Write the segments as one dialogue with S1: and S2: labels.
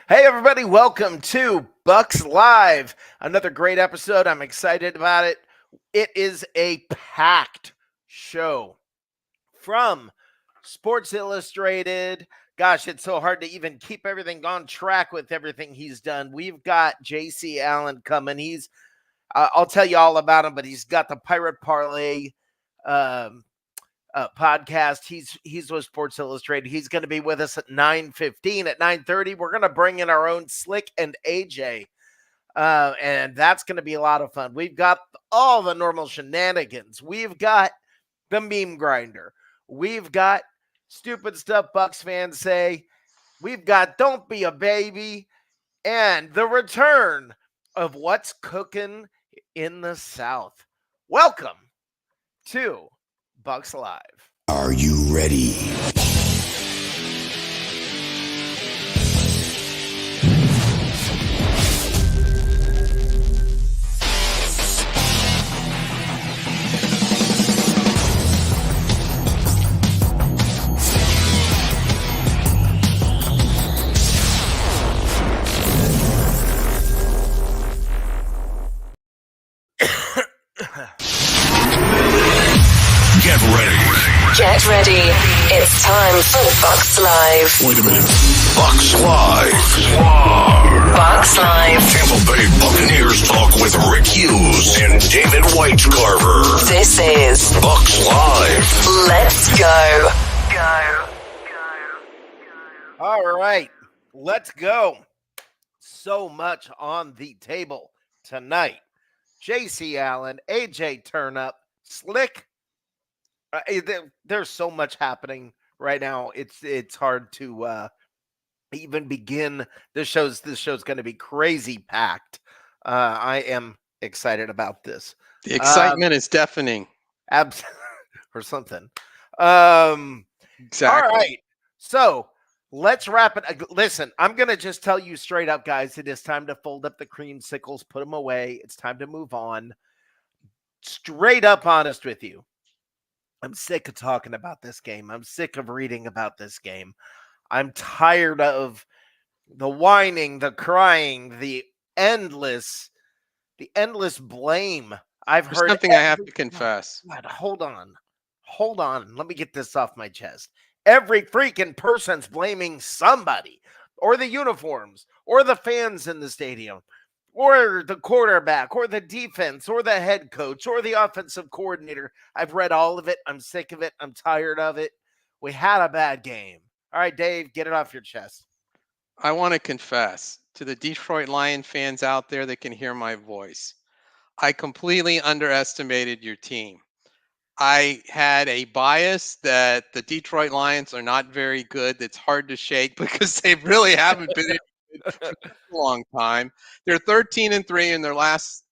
S1: Hey, everybody, welcome to BUCS LIVE. Another great episode. I'm excited about it. It is a packed show from Sports Illustrated. Gosh, it's so hard to even keep everything on track with everything he's done. We've got JC Allen coming. I'll tell you all about him, but he's got the Pirate Parlay um, podcast. He's with Sports Illustrated. He's going to be with us at 9:15. At 9:30, we're going to bring in our own Slick and AJ, and that's going to be a lot of fun. We've got all the normal shenanigans. We've got the meme grinder. We've got stupid stuff Bucks fans say. We've got Don't Be a Baby, and the return of What's Cooking in the South. Welcome to BUCS Live.
S2: Are you ready?
S3: Get ready.
S4: Get ready. It's time for BUCS Live.
S3: Wait a minute. BUCS Live.
S4: BUCS Live.
S3: Tampa Bay Buccaneers talk with Rick Hughes and David Whitecarver.
S4: This is
S3: BUCS Live.
S4: Let's go.
S1: All right, let's go. So much on the table tonight. JC Allen, AJ Turnup, Slick. There's so much happening right now. It's hard to even begin. This show's going to be crazy packed. I am excited about this.
S5: The excitement is deafening.
S1: Or something.
S5: Exactly.
S1: All right. So let's wrap it. Listen, I'm going to just tell you straight up, guys, it is time to fold up the creamsicles, put them away. It's time to move on. Straight up honest with you. I'm sick of talking about this game. I'm sick of reading about this game. I'm tired of the whining, the crying, the endless blame. I've
S5: There's
S1: heard
S5: something I have to confess.
S1: God, hold on. Let me get this off my chest. Every freaking person's blaming somebody, or the uniforms, or the fans in the stadium, or the quarterback, or the defense, or the head coach, or the offensive coordinator. I've read all of it. I'm sick of it. I'm tired of it. We had a bad game. All right, Dave, get it off your chest.
S5: I want to confess to the Detroit Lion fans out there that can hear my voice. I completely underestimated your team. I had a bias that the Detroit Lions are not very good. That's hard to shake because they really haven't been for a long time. They're 13-3 in their last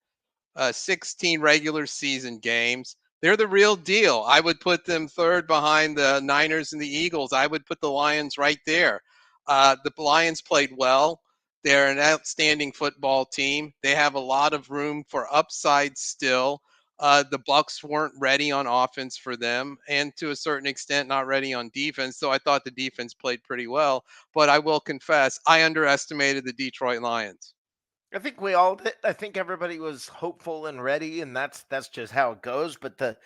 S5: 16 regular season games. They're the real deal. I would put them third behind the Niners and the Eagles. I would put the Lions right there. The Lions played well. They're an outstanding football team. They have a lot of room for upside still. The Bucs weren't ready on offense for them, and to a certain extent not ready on defense. So I thought the defense played pretty well. But I will confess, I underestimated the Detroit Lions.
S1: I think we all did. I think everybody was hopeful and ready, and that's just how it goes. But the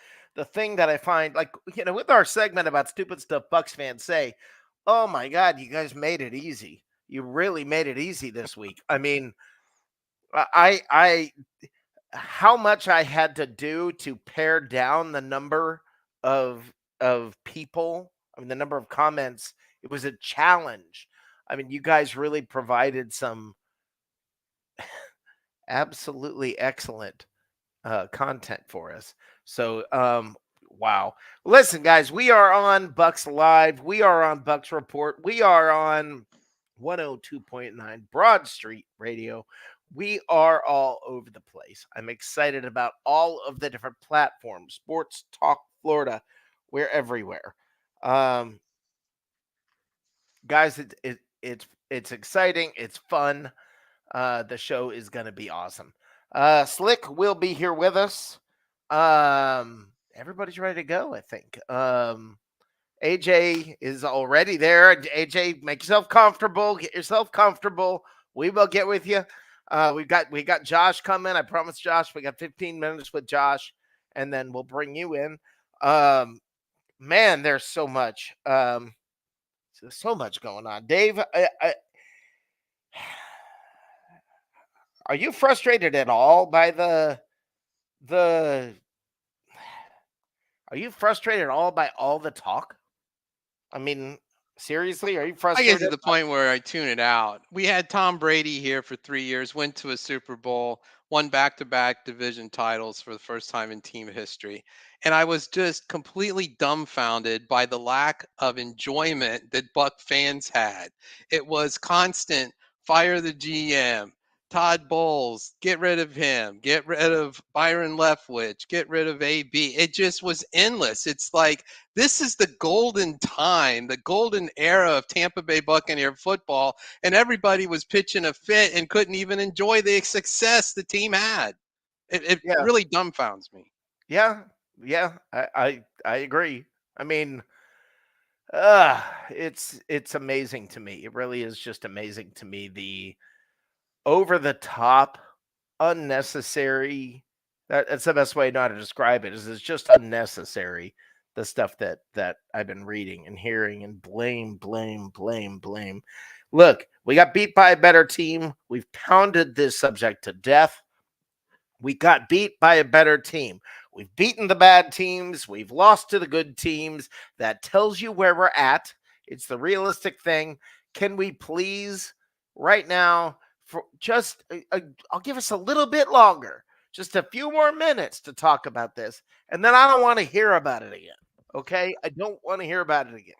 S1: thing that I find, like, with our segment about stupid stuff Bucks fans say, oh my God, you guys made it easy. You really made it easy this week. I mean, I how much I had to do to pare down the number of people, the number of comments. It was a challenge. I mean, you guys really provided some absolutely excellent content for us. So, wow. Listen, guys, we are on BUCS Live. We are on BUCS Report. We are on 102.9 Broad Street Radio. We are all over the place. I'm excited about all of the different platforms. Sports Talk Florida. We're everywhere. Guys, it's exciting. It's fun. The show is going to be awesome. Slick will be here with us. Everybody's ready to go, I think. AJ is already there. AJ, make yourself comfortable. Get yourself comfortable. We will get with you. We got Josh coming. I promised Josh we got 15 minutes with Josh, and then we'll bring you in. Man, there's so much. So much going on. Dave, are you frustrated at all by the? Are you frustrated at all by all the talk? I mean, seriously, are you
S5: I get
S1: frustrated?
S5: to the point where I tune it out. We had Tom Brady here for 3 years, went to a Super Bowl, won back-to-back division titles for the first time in team history. And I was just completely dumbfounded by the lack of enjoyment that Buck fans had. It was constant fire the GM, Todd Bowles, get rid of him, get rid of Byron Leftwich, get rid of AB. It just was endless. It's like this is the golden time, the golden era of Tampa Bay Buccaneer football, and everybody was pitching a fit and couldn't even enjoy the success the team had. It
S1: Yeah,
S5: really dumbfounds me.
S1: yeah, yeah. I agree. I mean, it's amazing to me. It really is just amazing to me. The over the top, unnecessary. That's the best way not to describe it. Is it's just unnecessary. The stuff that I've been reading and hearing, and blame. Look, we got beat by a better team. We've pounded this subject to death. We got beat by a better team. We've beaten the bad teams. We've lost to the good teams. That tells you where we're at. It's the realistic thing. Can we please, right now, for just, I'll give us a little bit longer, just a few more minutes to talk about this. And then I don't want to hear about it again. Okay? I don't want to hear about it again.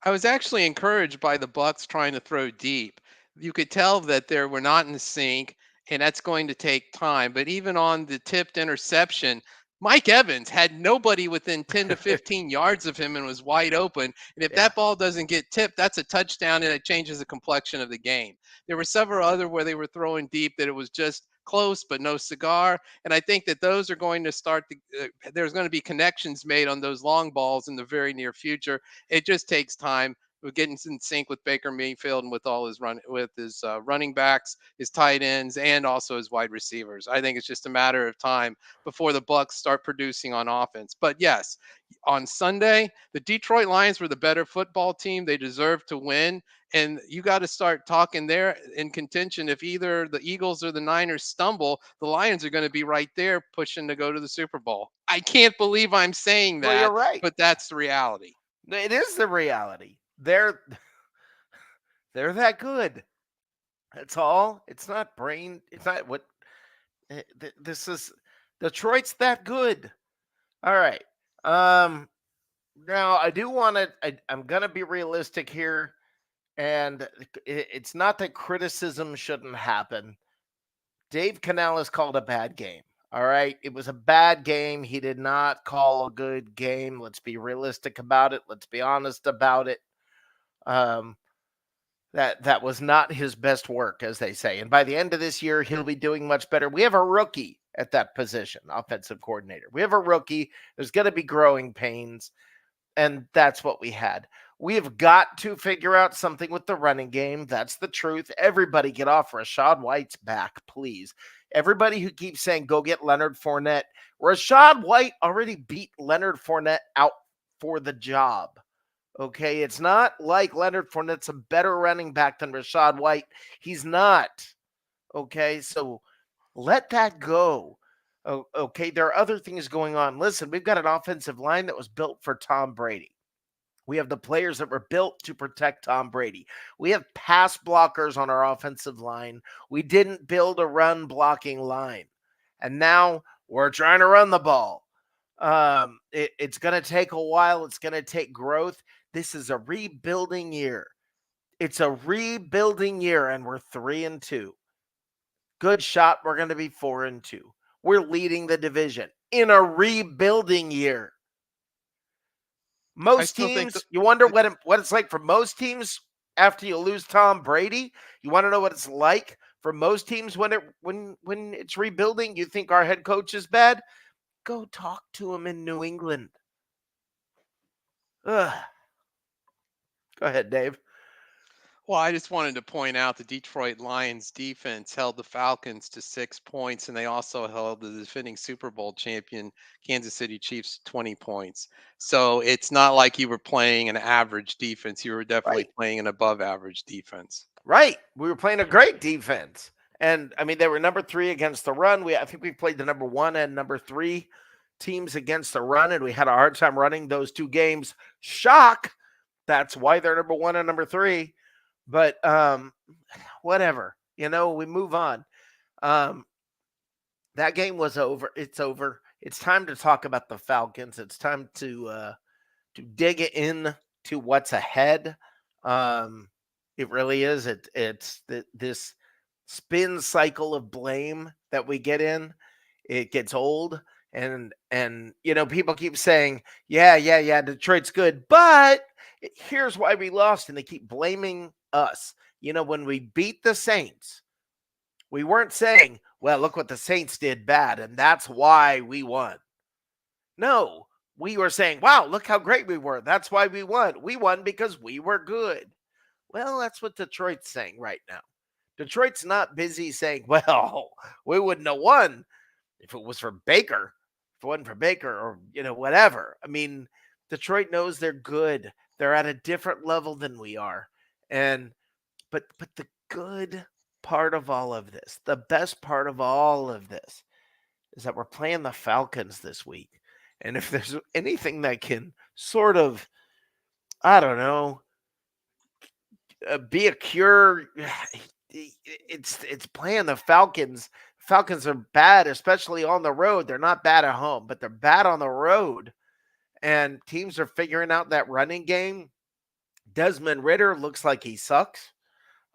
S5: I was actually encouraged by the Bucks trying to throw deep. You could tell that they were not in sync, and that's going to take time. But even on the tipped interception, Mike Evans had nobody within 10 to 15 yards of him and was wide open. And if
S1: Yeah.
S5: that ball doesn't get tipped, that's a touchdown, and it changes the complexion of the game. There were several other where they were throwing deep that it was just close but no cigar. And I think that those are going to start to, there's going to be connections made on those long balls in the very near future. It just takes time. We're getting in sync with Baker Mayfield and with all his running backs, his tight ends, and also his wide receivers. I think it's just a matter of time before the Bucks start producing on offense. But yes, on Sunday, the Detroit Lions were the better football team. They deserve to win. And you got to start talking there in contention. If either the Eagles or the Niners stumble, the Lions are going to be right there pushing to go to the Super Bowl. I can't believe I'm saying
S1: Well, you're
S5: that,
S1: right.
S5: but that's the reality.
S1: It is the reality. They're that good. That's all. It's not brain. It's not what this is. Detroit's that good. All right. Now I do want to. I'm gonna be realistic here, and it's not that criticism shouldn't happen. Dave Canales called a bad game. All right, it was a bad game. He did not call a good game. Let's be realistic about it. Let's be honest about it. Um, that was not his best work, as they say. And by the end of this year, he'll be doing much better. We have a rookie at that position, offensive coordinator. We have a rookie. There's going to be growing pains, and that's what we had. We have got to figure out something with the running game. That's the truth. Everybody get off Rashad White's back, please. Everybody who keeps saying, go get Leonard Fournette. Rashad White already beat Leonard Fournette out for the job. Okay, it's not like Leonard Fournette's a better running back than Rashad White. He's not. Okay, so let that go. Okay, there are other things going on. Listen, we've got an offensive line that was built for Tom Brady. We have the players that were built to protect Tom Brady. We have pass blockers on our offensive line. We didn't build a run blocking line. And now we're trying to run the ball. It's going to take a while. It's going to take growth. This is a rebuilding year. It's a rebuilding year, and we're 3-2. Good shot. We're going to be 4-2. We're leading the division in a rebuilding year. Most teams, you wonder what it's like for most teams after you lose Tom Brady. You want to know what it's like for most teams when it's rebuilding. You think our head coach is bad? Go talk to him in New England. Ugh. Go ahead, Dave.
S5: Well, I just wanted to point out the Detroit Lions defense held the Falcons to 6 points, and they also held the defending Super Bowl champion Kansas City Chiefs 20 points. So it's not like you were playing an average defense. You were definitely
S1: Right.
S5: playing an above average defense.
S1: Right. We were playing a great defense. And I mean, they were number 3 against the run. I think we played the number 1 and number 3 teams against the run, and we had a hard time running those 2 games. Shock. That's why they're number 1 and number 3. But whatever. We move on. That game was over. It's over. It's time to talk about the Falcons. It's time to dig in to what's ahead. It really is. It's this spin cycle of blame that we get in. It gets old, and people keep saying, yeah, Detroit's good, but here's why we lost, and they keep blaming us. When we beat the Saints, we weren't saying, well, look what the Saints did bad, and that's why we won. No, we were saying, wow, look how great we were. That's why we won. We won because we were good. Well, that's what Detroit's saying right now. Detroit's not busy saying, well, we wouldn't have won if it was for Baker, if it wasn't for Baker or, whatever. I mean, Detroit knows they're good. They're at a different level than we are. But the good part of all of this, the best part of all of this is that we're playing the Falcons this week. And if there's anything that can sort of, I don't know, be a cure, it's playing the Falcons. Falcons are bad, especially on the road. They're not bad at home, but they're bad on the road. And teams are figuring out that running game. Desmond Ridder looks like he sucks.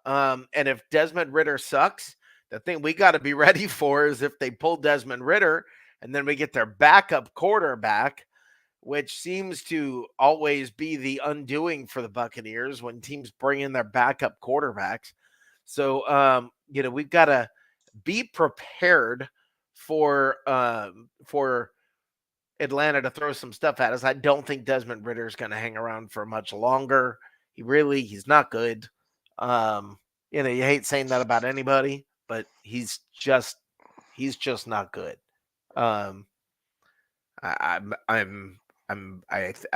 S1: And if Desmond Ridder sucks, the thing we got to be ready for is if they pull Desmond Ridder and then we get their backup quarterback, which seems to always be the undoing for the Buccaneers when teams bring in their backup quarterbacks. So, we've got to be prepared for Atlanta to throw some stuff at us. I don't think Desmond Ridder is going to hang around for much longer. He's not good. You hate saying that about anybody, but he's just not good. I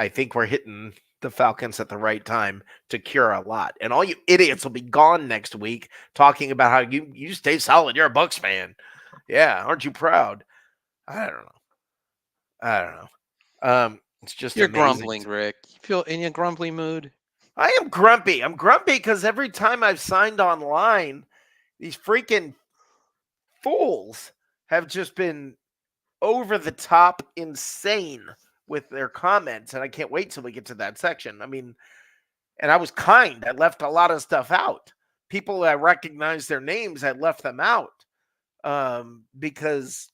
S1: think we're hitting the Falcons at the right time to cure a lot. And all you idiots will be gone next week talking about how you stay solid. You're a Bucs fan. Yeah, aren't you proud? I don't know. It's just
S5: You're
S1: amazing.
S5: grumbling, Rick. You feel in a grumbly mood?
S1: I am grumpy. I'm grumpy because every time I've signed online, these freaking fools have just been over the top insane with their comments, and I can't wait till we get to that section. I mean, and I was kind. I left a lot of stuff out. People that recognize their names, I left them out because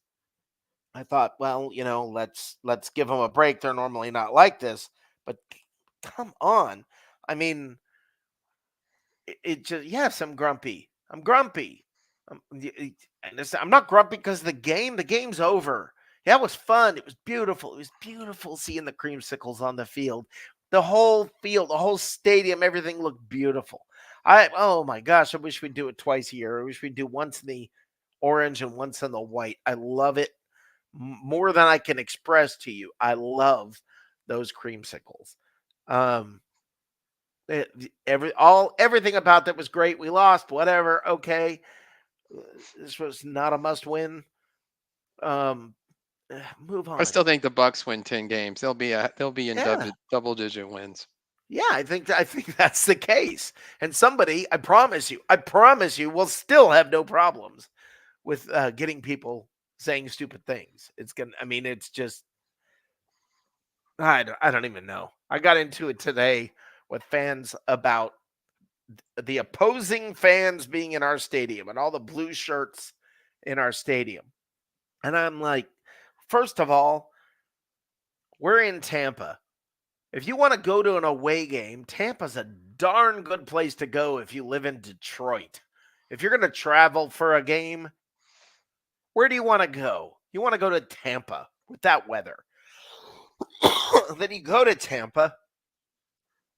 S1: I thought, well, let's give them a break. They're normally not like this, but come on. I mean, it just, yes, I'm grumpy. I'm not grumpy because the game's over. Yeah, it was fun. It was beautiful. It was beautiful seeing the creamsicles on the field. The whole field, the whole stadium, everything looked beautiful. Oh my gosh, I wish we'd do it twice a year. I wish we'd do once in the orange and once in the white. I love it more than I can express to you. I love those creamsicles. Everything about that was great. We lost, whatever. Okay. This was not a must win. Move on.
S5: I still think the Bucs win 10 games. They'll be in double digit wins.
S1: Yeah, I think that's the case. And somebody, I promise you, will still have no problems with getting people saying stupid things. It's just, I don't even know. I got into it today with fans about the opposing fans being in our stadium and all the blue shirts in our stadium. And I'm like, first of all, we're in Tampa. If you want to go to an away game, Tampa's a darn good place to go if you live in Detroit. If you're going to travel for a game, where do you want to go? You want to go to Tampa with that weather. Then you go to Tampa,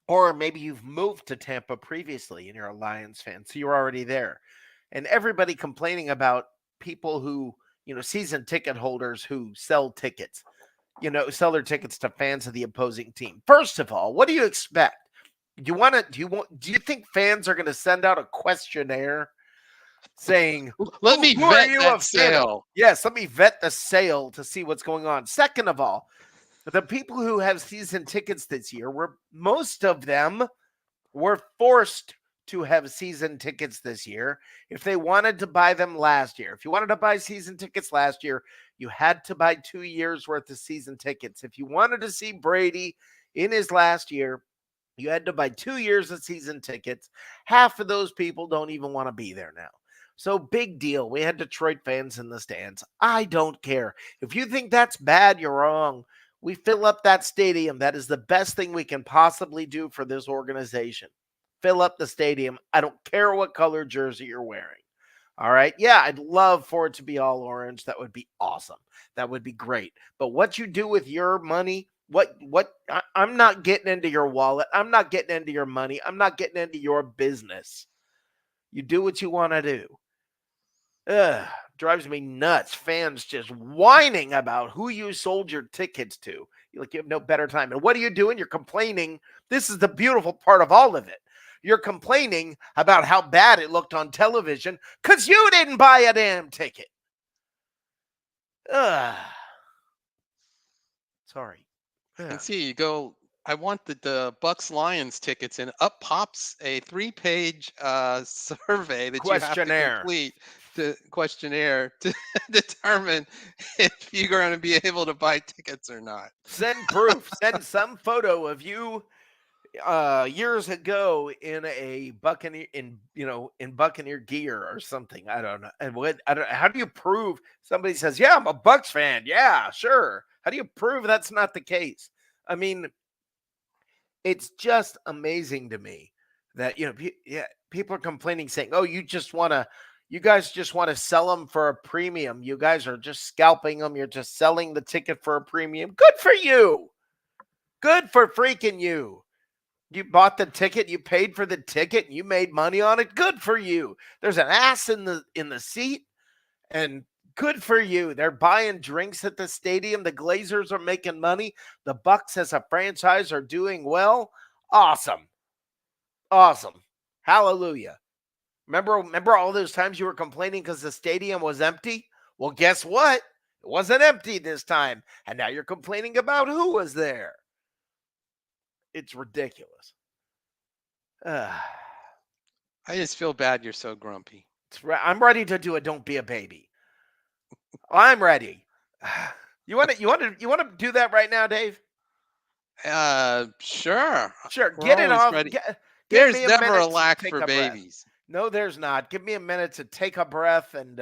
S1: Or maybe you've moved to Tampa previously and you're a Lions fan, so you're already there. And everybody complaining about people who, season ticket holders who sell tickets, sell their tickets to fans of the opposing team. First of all, what do you expect? Do you think fans are going to send out a questionnaire saying,
S5: Let me
S1: who are
S5: vet
S1: you a
S5: that
S1: fan of?
S5: sale.
S1: Yes, let me vet the sale to see what's going on. Second of all, the people who have season tickets this year most of them were forced to have season tickets this year if they wanted to buy them last year. If you wanted to buy season tickets last year, you had to buy 2 years worth of season tickets. If you wanted to see Brady in his last year, you had to buy 2 years of season tickets. Half of those people don't even want to be there now. So big deal. We had Detroit fans in the stands. I don't care. If you think that's bad, you're wrong. We fill up that stadium. That is the best thing we can possibly do for this organization. Fill up the stadium. I don't care what color jersey you're wearing. All right. Yeah, I'd love for it to be all orange. That would be awesome. That would be great. But what you do with your money, I'm not getting into your wallet. I'm not getting into your money. I'm not getting into your business. You do what you want to do. Drives me nuts. Fans just whining about who you sold your tickets to. You have no better time. And what are you doing? You're complaining. This is the beautiful part of all of it. You're complaining about how bad it looked on television because you didn't buy a damn ticket. Sorry.
S5: And see, you go, I want the BUCS Lions tickets, and up pops a 3-page survey that you have to complete, the questionnaire to determine if you're going to be able to buy tickets or not.
S1: Send proof. Send some photo of you years ago in a Buccaneer in Buccaneer gear or something. I don't know. And how do you prove somebody says, yeah, I'm a Bucks fan? Yeah, sure. How do you prove that's not the case? I mean, it's just amazing to me that, people are complaining saying, oh, you guys just want to sell them for a premium. You guys are just scalping them. You're just selling the ticket for a premium. Good for you. Good for freaking you. You bought the ticket, you paid for the ticket, and you made money on it. Good for you. There's an ass in the seat, and good for you. They're buying drinks at the stadium. The Glazers are making money. The Bucks as a franchise are doing well. Awesome. Awesome. Hallelujah. Remember all those times you were complaining because the stadium was empty? Well, guess what? It wasn't empty this time. And now you're complaining about who was there. It's ridiculous.
S5: I just feel bad you're so grumpy.
S1: I'm ready to do a don't be a baby. I'm ready. You want to do that right now, Dave?
S5: Sure.
S1: Sure.
S5: We're
S1: Get it
S5: always
S1: off.
S5: ready.
S1: Give
S5: There's
S1: me a
S5: never a
S1: minute to
S5: lack
S1: take
S5: for
S1: a breath.
S5: babies.
S1: No, there's not. Give me a minute to take a breath, and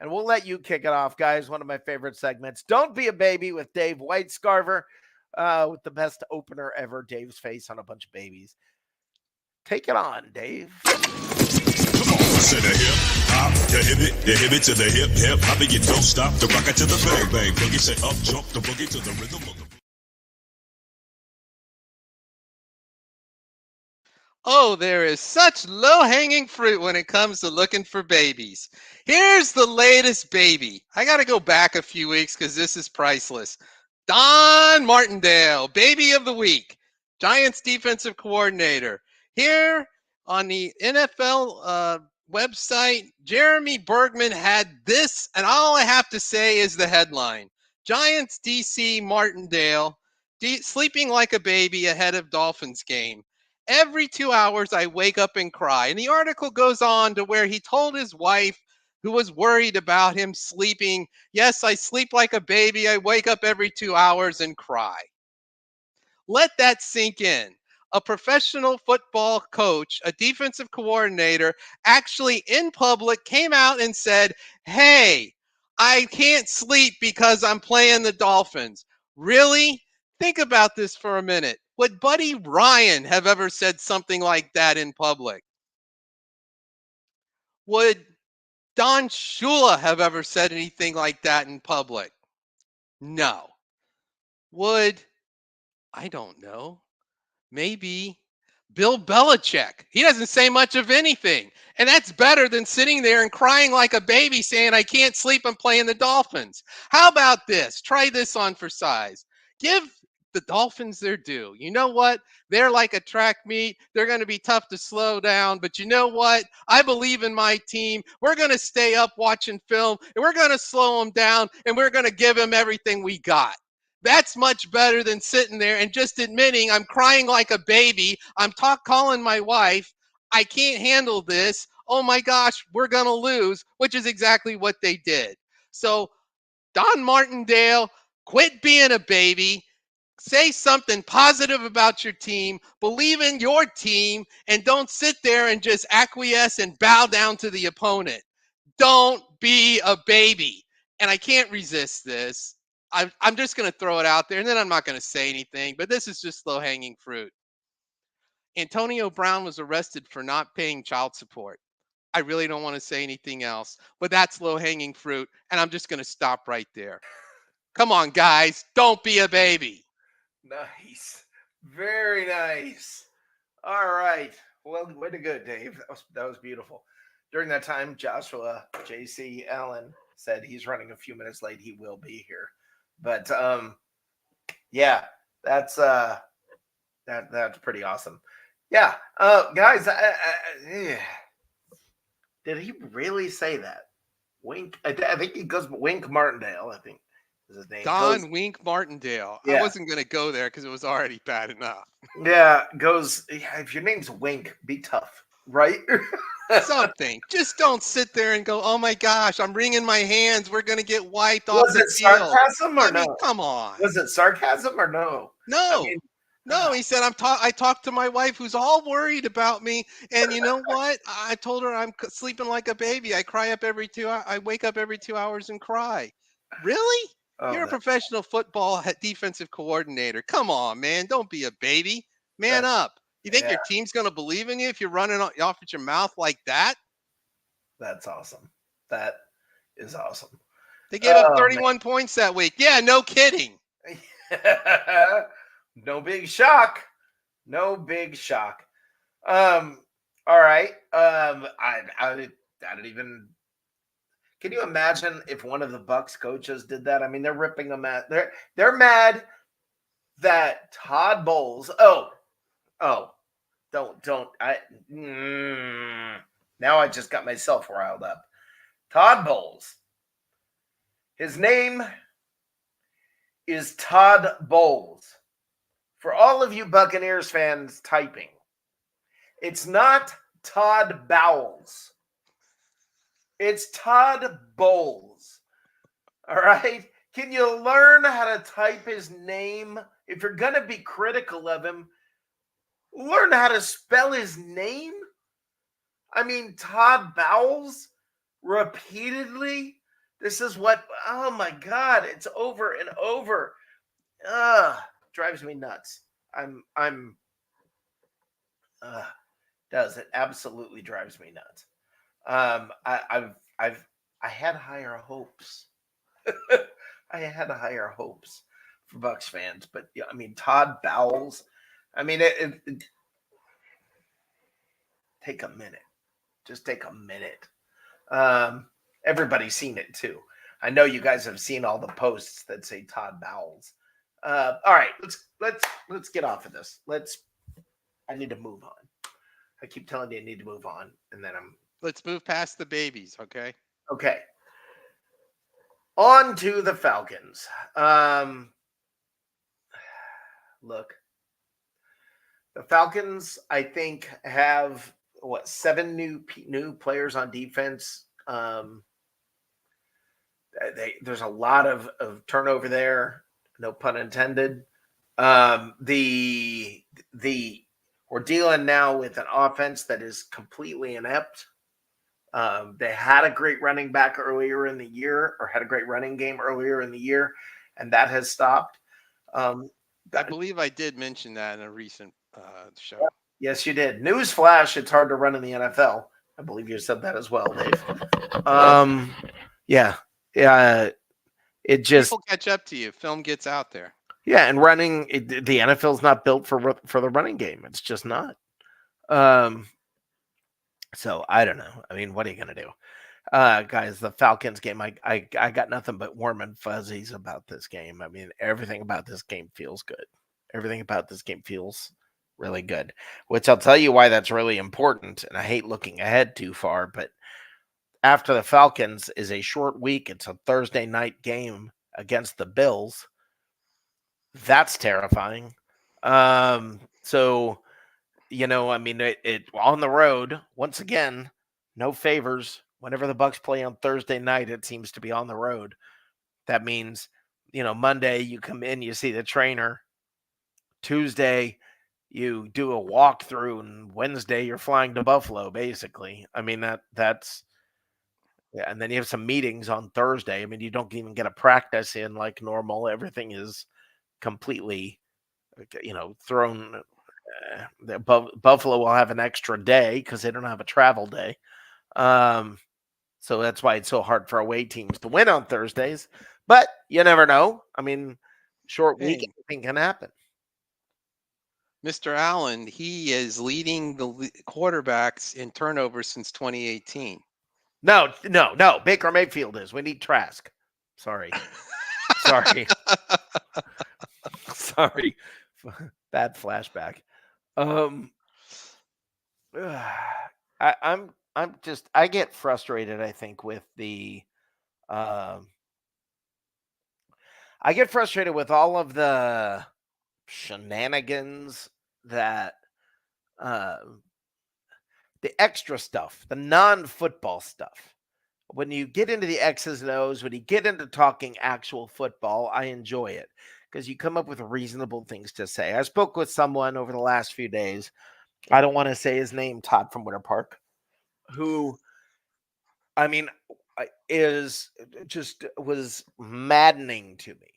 S1: we'll let you kick it off, guys. One of my favorite segments. Don't be a baby with Dave Whitescarver, with the best opener ever. Dave's face on a bunch of babies. Take it on, Dave.
S2: To the hip hop, the hip it to the hip hip hop, you don't stop the rocket to the bang bang boogie. Say up jump the boogie to the rhythm of the.
S5: Oh, there is such low-hanging fruit when it comes to looking for babies. Here's the latest baby. I got to go back a few weeks because this is priceless. Don Martindale, baby of the week, Giants defensive coordinator. Here on the NFL website, Jeremy Bergman had this, and all I have to say is the headline. Giants DC Martindale, sleeping like a baby ahead of Dolphins game. Every 2 hours, I wake up and cry. And the article goes on to where he told his wife, who was worried about him sleeping, yes, I sleep like a baby. I wake up every 2 hours and cry. Let that sink in. A professional football coach, a defensive coordinator, actually in public came out and said, hey, I can't sleep because I'm playing the Dolphins. Really? Think about this for a minute. Would Buddy Ryan have ever said something like that in public? Would Don Shula have ever said anything like that in public? No. Would, I don't know, maybe Bill Belichick. He doesn't say much of anything. And that's better than sitting there and crying like a baby saying, I can't sleep, I'm playing the Dolphins. How about this? Try this on for size. Give the Dolphins their due. You know what? They're like a track meet. They're going to be tough to slow down. But you know what? I believe in my team. We're going to stay up watching film, and we're going to slow them down, and we're going to give them everything we got. That's much better than sitting there and just admitting I'm crying like a baby. I'm calling my wife. I can't handle this. Oh my gosh, we're going to lose, which is exactly what they did. So, Don Martindale, quit being a baby. Say something positive about your team. Believe in your team and don't sit there and just acquiesce and bow down to the opponent. Don't be a baby. And I can't resist this. I'm just going to throw it out there, and then I'm not going to say anything, but this is just low-hanging fruit. Antonio Brown was arrested for not paying child support. I really don't want to say anything else, but that's low-hanging fruit, and I'm just going to stop right there. Come on, guys. Don't be a baby.
S1: Nice. Very nice. All right. Well, way to go, Dave. That was beautiful. During that time, Joshua J.C. Allen said he's running a few minutes late. He will be here. But yeah, that's pretty awesome. Yeah, guys, did he really say that? Wink. I think he goes Wink Martindale. I think is his name.
S5: Don Wink Martindale.
S1: Yeah.
S5: I wasn't going to go there because it was already bad enough.
S1: Yeah, goes. If your name's Wink, be tough, right?
S5: Something. Just don't sit there and go, oh my gosh, I'm wringing my hands. We're going to get wiped off
S1: Was
S5: the
S1: it
S5: field.
S1: sarcasm or
S5: I mean,
S1: no?
S5: come on.
S1: Was it sarcasm or no?
S5: No.
S1: I mean,
S5: no, he said, I talked to my wife who's all worried about me. And you know what? I told her I'm sleeping like a baby. I cry up every 2 hours. I wake up every 2 hours and cry. Really? You're a professional football defensive coordinator. Come on, man. Don't be a baby. Man up. You think your team's going to believe in you if you're running off at your mouth like that?
S1: That's awesome. That is awesome.
S5: They gave up 31 points that week. Yeah, no kidding.
S1: No big shock. No big shock. All right. I don't even. Can you imagine if one of the BUCS coaches did that? I mean, they're ripping them at. They're mad that Todd Bowles. Don't. Now I just got myself riled up. Todd Bowles. His name is Todd Bowles. For all of you Buccaneers fans typing, it's not Todd Bowles. It's Todd Bowles. All right? Can you learn how to type his name? If you're going to be critical of him, learn how to spell his name. I mean, Todd Bowles repeatedly. This is what, oh my God, it's over and over. Drives me nuts. It absolutely drives me nuts. I had higher hopes. I had higher hopes for BUCS fans, but yeah, I mean, Todd Bowles. I mean, take a minute. Just take a minute. Everybody's seen it too. I know you guys have seen all the posts that say Todd Bowles. All right, let's get off of this. I need to move on. I keep telling you I need to move on, and then
S5: Let's move past the babies, okay?
S1: Okay. On to the Falcons. Look, the Falcons, I think, have 7 new players on defense. There's a lot of turnover there. No pun intended. We're dealing now with an offense that is completely inept. They had a great running back earlier in the year, or had a great running game earlier in the year, and that has stopped.
S5: I believe I did mention that in a recent show.
S1: Yes, you did. Newsflash, it's hard to run in the NFL. I believe you said that as well, Dave. Yeah. It just
S5: people catch up to you. Film gets out there.
S1: Yeah, and running, the NFL is not built for the running game. It's just not. So I don't know. I mean, what are you gonna do? Guys, the Falcons game, I got nothing but warm and fuzzies about this game. I mean, everything about this game feels good. Everything about this game feels really good, which I'll tell you why that's really important. And I hate looking ahead too far, but after the Falcons is a short week, it's a Thursday night game against the Bills. That's terrifying. So I mean, it on the road once again, no favors. Whenever the Bucks play on Thursday night, it seems to be on the road. That means, Monday you come in, you see the trainer. Tuesday you do a walkthrough, and Wednesday you're flying to Buffalo. Basically, I mean that's yeah. And then you have some meetings on Thursday. I mean, you don't even get a practice in like normal. Everything is completely, thrown. Buffalo will have an extra day because they don't have a travel day. So that's why it's so hard for away teams to win on Thursdays. But you never know. I mean, short week,
S5: Hey,
S1: anything can happen.
S5: Mr. Allen, he is leading the quarterbacks in turnovers since 2018.
S1: No. Baker Mayfield is. We need Trask. Sorry. Sorry. Bad flashback. I get frustrated, I think, with the I get frustrated with all of the shenanigans that the extra stuff, the non-football stuff. When you get into the X's and O's, when you get into talking actual football, I enjoy it because you come up with reasonable things to say. I spoke with someone over the last few days. I don't want to say his name, Todd from Winter Park, who, I mean, was maddening to me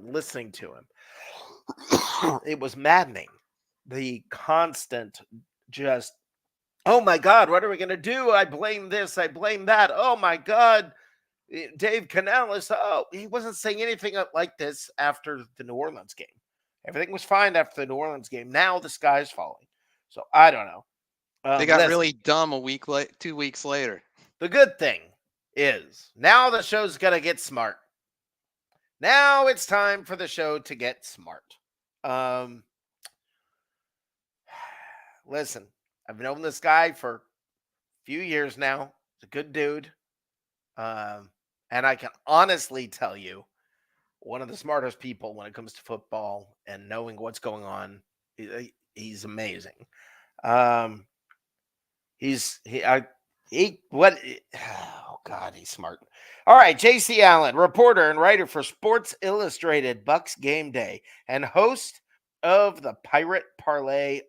S1: listening to him. It was maddening. The constant just, oh my God, what are we going to do? I blame this. I blame that. Oh my God. Dave Canales. Oh, he wasn't saying anything like this after the New Orleans game. Everything was fine after the New Orleans game. Now the sky's falling. So I don't know.
S5: They got
S1: Listen,
S5: really dumb 2 weeks later.
S1: the good thing is now the show's going to get smart. Now it's time for the show to get smart. Listen, I've known this guy for a few years now. He's a good dude. And I can honestly tell you, one of the smartest people when it comes to football and knowing what's going on. He's amazing. Oh God, he's smart. All right, JC Allen, reporter and writer for Sports Illustrated, Bucks Game Day, and host of the Pirate Parlay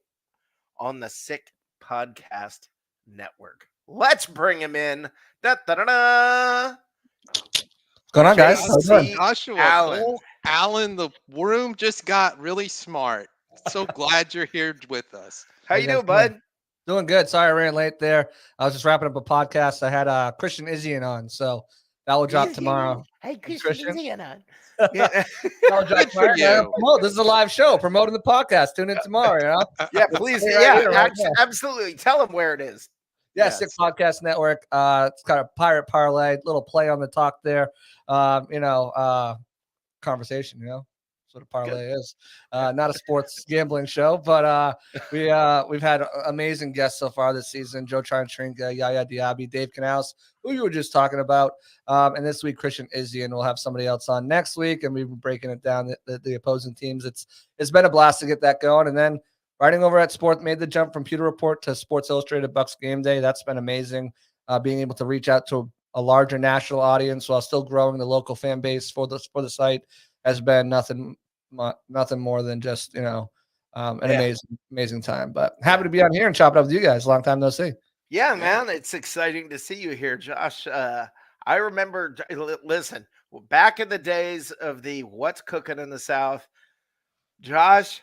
S1: on the Sick Podcast Network. Let's bring him in. Da-da-da-da.
S6: What's going on, guys? How you doing?
S5: Joshua Allen, the room just got really smart. So glad you're here with us.
S1: How you doing, bud?
S6: Doing good. Sorry I ran late there. I was just wrapping up a podcast. I had Christian Izzian on, so that will drop tomorrow.
S1: Hey, Christian Izzian on.
S6: That will drop
S5: Good for
S6: tomorrow.
S5: you.
S6: This is a live show. Promoting the podcast. Tune in tomorrow. You know?
S1: Yeah, please. Absolutely. Tell them where it is.
S6: Yeah, Sick Podcast Network. It's got a Pirate Parlay, little play on the talk there. Conversation, That's what a parlay is. Not a sports gambling show, but we've had amazing guests so far this season. Joe Trantringa, Yaya Diaby, Dave Canales, who you were just talking about. And this week, Christian Izzian. We'll have somebody else on next week, and we've been breaking it down, the opposing teams. It's been a blast to get that going. And then writing over at Sport, made the jump from Pewter Report to Sports Illustrated Bucks Game Day. That's been amazing. Being able to reach out to a larger national audience while still growing the local fan base for the site has been nothing more than just an amazing time. But happy to be on here and chop it up with you guys. Long time no see.
S1: Yeah, man, it's exciting to see you here, Josh. I remember, listen, back in the days of the What's Cooking in the South, Josh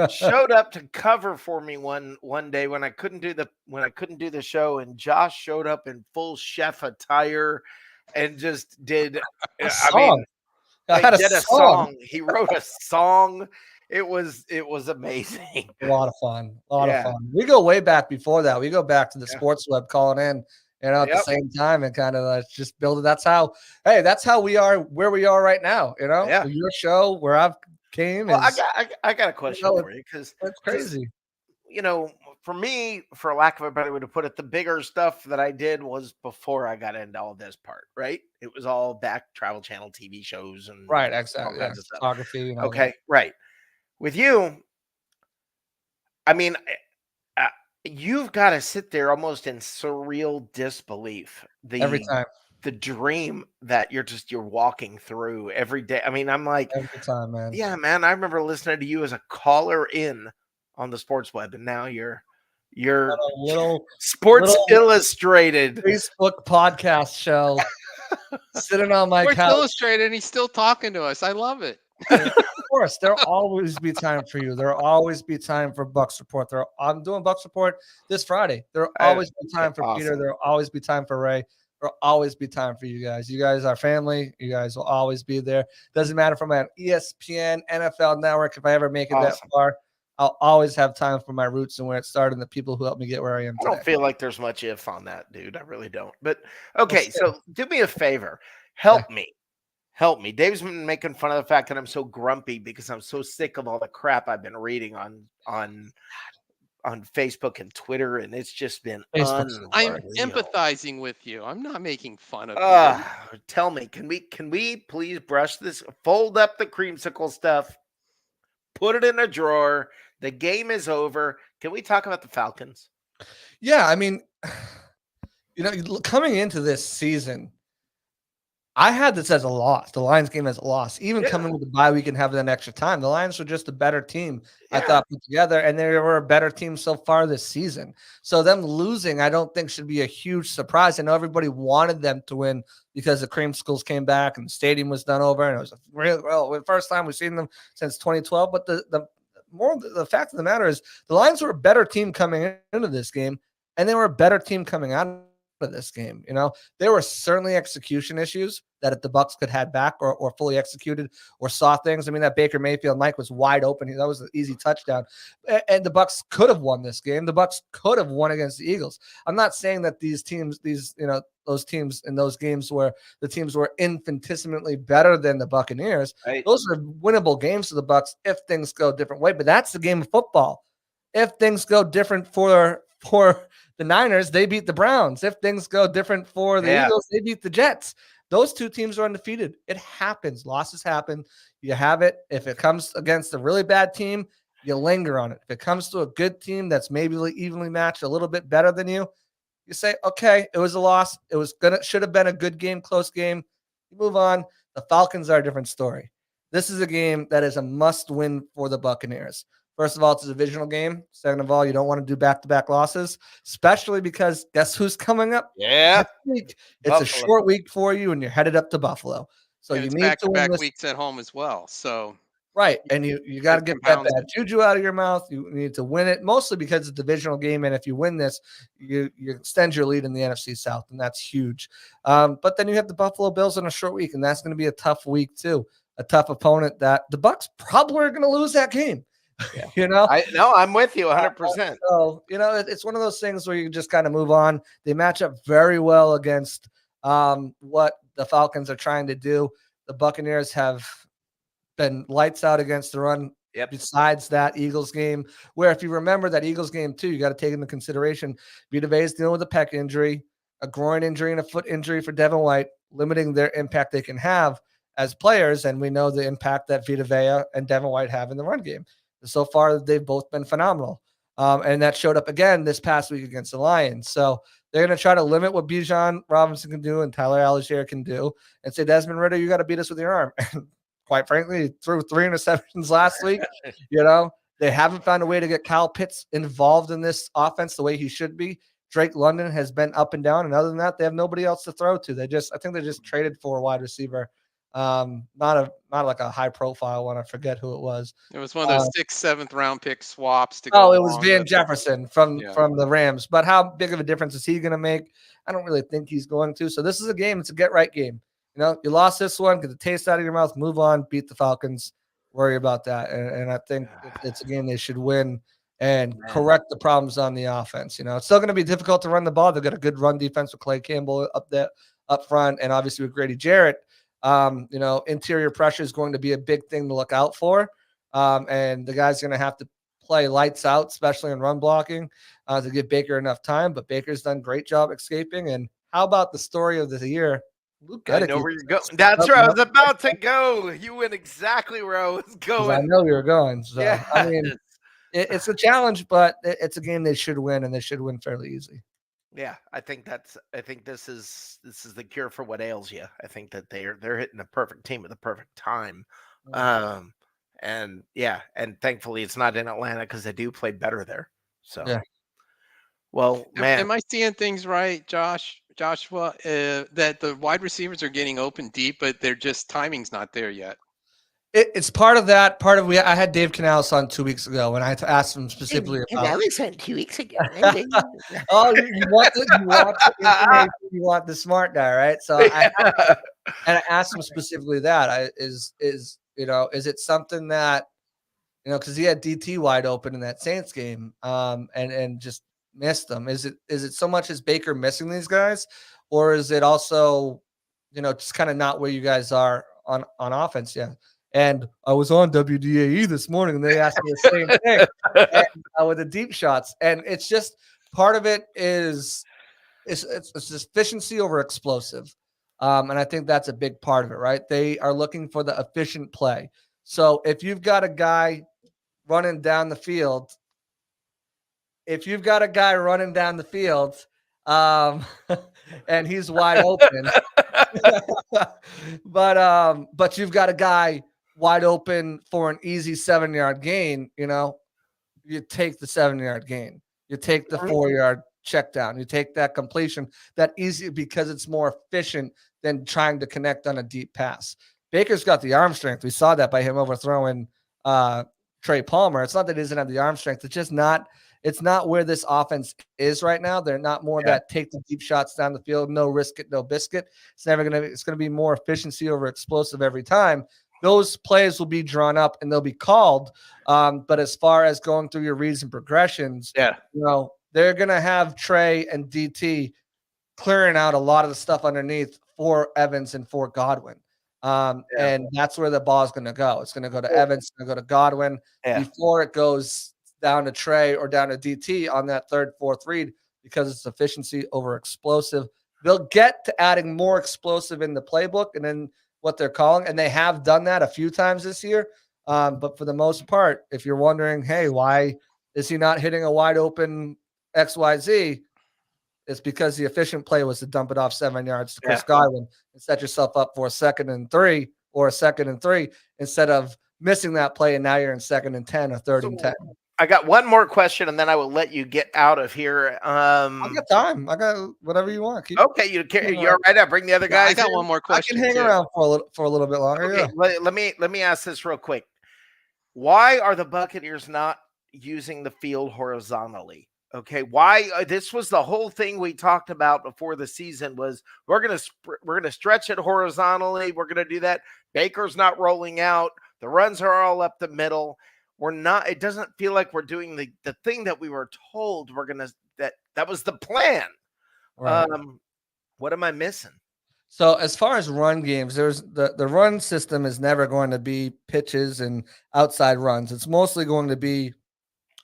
S1: showed up to cover for me one day when I couldn't do the show, and Josh showed up in full chef attire and just did
S6: I had a song.
S1: He wrote a song. It was amazing.
S6: A lot of fun. A lot of
S1: Yeah.
S6: fun. We go way back before that. We go back to the
S1: Yeah.
S6: sports web calling in, at the
S1: Yep.
S6: same time and kind of just build it. That's how we are where we are right now.
S1: Yeah.
S6: Your show where I've came
S1: Well,
S6: is
S1: I got a question
S6: know,
S1: for you because
S6: it's crazy.
S1: for me, for lack of a better way to put it, the bigger stuff that I did was before I got into all this part, right? It was all back Travel Channel TV shows and
S6: Right,
S1: all
S6: exactly. Yeah.
S1: kinds of stuff.
S6: Photography and all
S1: Okay, right. With you, I mean, you've got to sit there almost in surreal disbelief.
S6: that. Every time.
S1: The dream that you're walking through every day. I mean, I'm like,
S6: Every time, man.
S1: yeah, man. I remember listening to you as a caller in on the sports web, and now you're
S6: A little
S1: Sports
S6: little-
S1: Illustrated.
S6: Facebook podcast show. Sitting on my
S5: Sports
S6: couch.
S5: Illustrated, and he's still talking to us. I love it.
S6: Of course, there'll always be time for you. There'll always be time for Bucks Report. I'm doing Bucks Report this Friday. There'll always be time for Peter.
S1: Awesome.
S6: There'll always be time for Ray. There'll always be time for you guys. You guys are family. You guys will always be there. Doesn't matter if I'm at ESPN, NFL Network. If I ever make it that
S1: Awesome.
S6: far, I'll always have time for my roots and where it started and the people who helped me get where I am
S1: I
S6: today.
S1: don't feel like there's much if on that, dude. I really don't. But okay,
S6: That's
S1: so do me a favor. Help me. Help me. Dave's been making fun of the fact that I'm so grumpy because I'm so sick of all the crap I've been reading on Facebook and Twitter, and it's just been
S6: Facebook's-
S5: I'm
S1: unreal.
S5: empathizing with you. I'm not making fun of you.
S1: Tell me, can we please brush this, fold up the creamsicle stuff, put it in a drawer? The game is over. Can we talk about the Falcons?
S6: Yeah, I mean, coming into this season, I had this as a loss. The Lions game as a loss. Even
S1: Yeah.
S6: coming with the bye week and having that extra time, the Lions were just a better team, I
S1: Yeah.
S6: thought, put together, and they were a better team so far this season. So them losing, I don't think should be a huge surprise. I know everybody wanted them to win because the creamsicles came back and the stadium was done over, and it was the first time we've seen them since 2012. But the fact of the matter is the Lions were a better team coming into this game, and they were a better team coming out of this game. There were certainly execution issues that if the Bucs could have back or fully executed or saw things. I mean, that Baker Mayfield Mike was wide open. That was an easy touchdown. And the Bucs could have won this game. The Bucs could have won against the Eagles. I'm not saying that those teams in those games where the teams were infinitesimally better than the Buccaneers.
S1: Right.
S6: Those are winnable games for the Bucs if things go a different way. But that's the game of football. If things go different for the Niners, they beat the Browns. If things go different for the Eagles, they beat the Jets. Those two teams are undefeated. It happens. Losses happen. You have it. If it comes against a really bad team, you linger on it. If it comes to a good team that's maybe evenly matched, a little bit better than you say, okay, it was a loss. It should have been a good game, close game. You move on. The Falcons are a different story. This is a game that is a must-win for the Buccaneers. First of all, it's a divisional game. Second of all, you don't want to do back-to-back losses, especially because guess who's coming up
S1: Yeah.
S6: next week? It's
S1: Buffalo.
S6: a short week for you, and you're headed up to Buffalo. So
S5: And
S6: you
S5: it's
S6: need to win
S5: back-to-back
S6: this.
S5: weeks at home as well. So
S6: Right, and you got to
S5: It
S6: get that
S5: compounds
S6: bad juju out of your mouth. You need to win it, mostly because it's a divisional game, and if you win this, you extend your lead in the NFC South, and that's huge. But then you have the Buffalo Bills on a short week, and that's going to be a tough week too. A tough opponent that the Bucs probably are going to lose that game.
S1: I'm with you 100%.
S6: So, it's one of those things where you just kind of move on. They match up very well against what the Falcons are trying to do. The Buccaneers have been lights out against the run.
S1: Yep.
S6: Besides that Eagles game, where if you remember that Eagles game too, you got to take into consideration Vita Vea is dealing with a pec injury, a groin injury, and a foot injury for Devin White, limiting their impact they can have as players. And we know the impact that Vita Vea and Devin White have in the run game. So far, they've both been phenomenal. And that showed up again this past week against the Lions. So they're going to try to limit what Bijan Robinson can do and Tyler Algier can do and say, Desmond Ridder, you got to beat us with your arm. Quite frankly, he threw 3 interceptions last week. They haven't found a way to get Kyle Pitts involved in this offense the way he should be. Drake London has been up and down. And other than that, they have nobody else to throw to. I think they just traded for a wide receiver. Not like a high profile one. I forget who it was.
S5: it was one of those 6th, 7th round pick swaps to go.
S6: Oh, it was
S5: along
S6: Van
S5: with it.
S6: Jefferson from the Rams. But how big of a difference is he going to make? I don't really think he's going to. So this is a game. It's a get right game. You lost this one, get the taste out of your mouth, move on, beat the Falcons. worry about that. And I think it's a game they should win and correct the problems on the offense. It's still going to be difficult to run the ball. They've got a good run defense with Clay Campbell up front, and obviously with Grady Jarrett. Interior pressure is going to be a big thing to look out for. And the guy's going to have to play lights out, especially in run blocking, to give Baker enough time. But Baker's done a great job escaping. And how about the story of the year?
S1: I know where you're going. That's where I was about to go. You went exactly where I was going.
S6: I know you were going. So,
S1: yeah.
S6: I mean, it's a challenge, but it's a game they should win, and they should win fairly easy.
S1: Yeah, I think this is the cure for what ails you. I think that they're hitting the perfect team at the perfect time. And thankfully it's not in Atlanta because they do play better there. So
S6: yeah.
S1: Well, man,
S5: am I seeing things right, Joshua? That the wide receivers are getting open deep, but they're just timing's not there yet.
S6: It's part of that. I had Dave Canales on 2 weeks ago, and I asked him specifically about.
S1: Canales on 2 weeks ago.
S6: Oh, you want the smart guy, right? So I asked him specifically that. Is it something that because he had DT wide open in that Saints game, and just missed them. Is it so much as Baker missing these guys, or is it also just kind of not where you guys are on offense? Yeah. And I was on WDAE this morning, and they asked me the same thing with the deep shots. And it's just part of it is it's efficiency over explosive. And I think that's a big part of it, right? They are looking for the efficient play. So if you've got a guy running down the field, and he's wide open, but you've got a guy wide open for an easy 7-yard gain, you take the 7-yard gain. You take the 4-yard check down. You take that completion, that easy, because it's more efficient than trying to connect on a deep pass. Baker's got the arm strength. We saw that by him overthrowing Trey Palmer. It's not that he doesn't have the arm strength. It's just not where this offense is right now. They're not more that take the deep shots down the field, no risk it, no biscuit. It's going to be more efficiency over explosive every time. Those plays will be drawn up and they'll be called. But as far as going through your reads and progressions, they're going to have Trey and DT clearing out a lot of the stuff underneath for Evans and for Godwin. And that's where the ball is going to go. It's going to go to Evans, it's going to go to Godwin before it goes down to Trey or down to DT on that third, fourth read, because it's efficiency over explosive. They'll get to adding more explosive in the playbook and then what they're calling, and they have done that a few times this year. But for the most part, if you're wondering, hey, why is he not hitting a wide open XYZ? It's because the efficient play was to dump it off 7 yards to Chris Godwin and set yourself up for a 2nd and 3 or a 2nd and 3 instead of missing that play, and now you're in 2nd and 10 or 3rd and 10.
S1: I got one more question, and then I will let you get out of here.
S6: I got time. I got whatever you want.
S1: You're all right. I'll bring the other guys.
S5: I got one more question.
S6: I can hang around for a little bit longer.
S1: Okay, let me ask this real quick. Why are the Buccaneers not using the field horizontally? Okay, why? This was the whole thing we talked about before the season was we're gonna stretch it horizontally. We're gonna do that. Baker's not rolling out. The runs are all up the middle. We're not. It doesn't feel like we're doing the thing that we were told we're gonna. That was the plan.
S6: Right.
S1: What am I missing?
S6: So as far as run games, there's the run system is never going to be pitches and outside runs. It's mostly going to be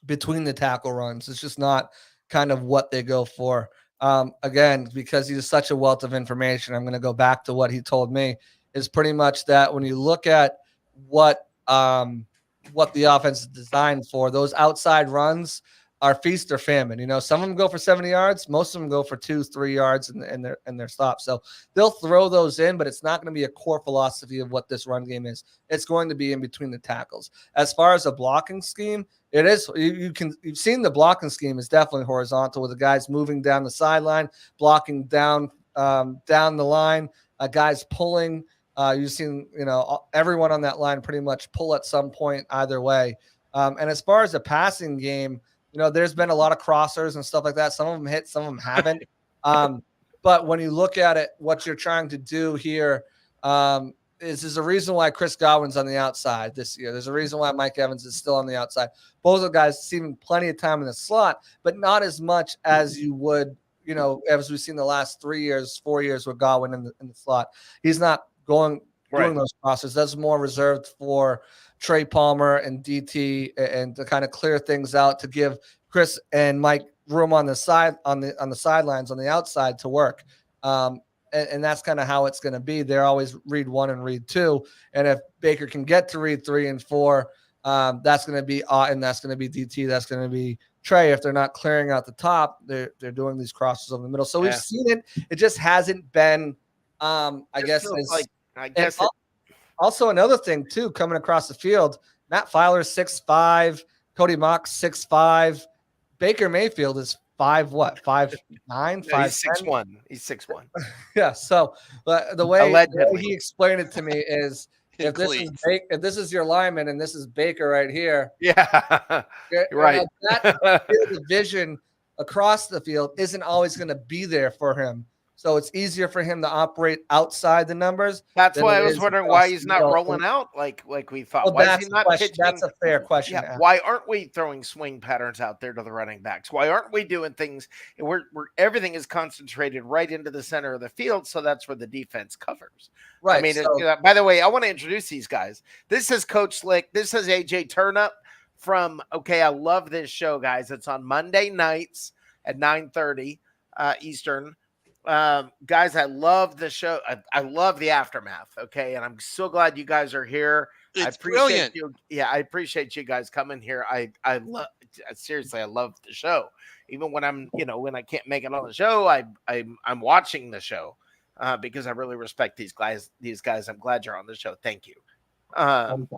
S6: between the tackle runs. It's just not kind of what they go for. Again, because he's such a wealth of information, I'm going to go back to what he told me is pretty much that when you look at what the offense is designed for, those outside runs are feast or famine. Some of them go for 70 yards. Most of them go for 2-3 yards and their stop. So they'll throw those in, but it's not going to be a core philosophy of what this run game is. It's going to be in between the tackles. As far as a blocking scheme, it is. You've seen the blocking scheme is definitely horizontal with the guys moving down the sideline, blocking down the line, guys pulling. You've seen everyone on that line pretty much pull at some point either way. And as far as the passing game, there's been a lot of crossers and stuff like that. Some of them hit, some of them haven't. But when you look at it, what you're trying to do here there's a reason why Chris Godwin's on the outside this year. There's a reason why Mike Evans is still on the outside. Both of the guys seeing plenty of time in the slot, but not as much as you would, as we've seen the last 3 years, 4 years with Godwin in the slot. He's not doing those crosses. That's more reserved for Trey Palmer and DT and to kind of clear things out to give Chris and Mike room on the side on the sidelines on the outside to work. And that's kind of how it's going to be. They're always read 1 and read 2. And if Baker can get to read 3 and 4, that's going to be Otten, that's going to be DT, that's going to be Trey. If they're not clearing out the top, they're doing these crosses over the middle. So we've seen it. It just hasn't been, also another thing too, coming across the field, Matt Filer's 6'5", Cody Mock 6'5", Baker Mayfield is 5'9", 5'10"?
S1: He's 6'1". He's 6'1".
S6: Yeah. So the way he explained it to me is if this is your lineman and this is Baker right here.
S1: Yeah. You're right.
S6: That vision across the field isn't always going to be there for him. So it's easier for him to operate outside the numbers.
S1: That's why I was wondering why he's not rolling out like we thought.
S6: Well,
S1: why is he not pitching?
S6: That's a fair question.
S1: Yeah, why aren't we throwing swing patterns out there to the running backs? Why aren't we doing things where everything is concentrated right into the center of the field? So that's where the defense covers.
S6: Right.
S1: I mean, by the way, I want to introduce these guys. This is Coach Slick. This is AJ Turnup from I love this show, guys. It's on Monday nights at 9:30 Eastern. Guys, I love the show. I love the aftermath. Okay. And I'm so glad you guys are here.
S5: It's
S1: I appreciate
S5: brilliant.
S1: you. Yeah. I appreciate you guys coming here. I love the show. Even when when I can't make it on the show, I'm watching the show, because I really respect these guys. I'm glad you're on the show. Thank you.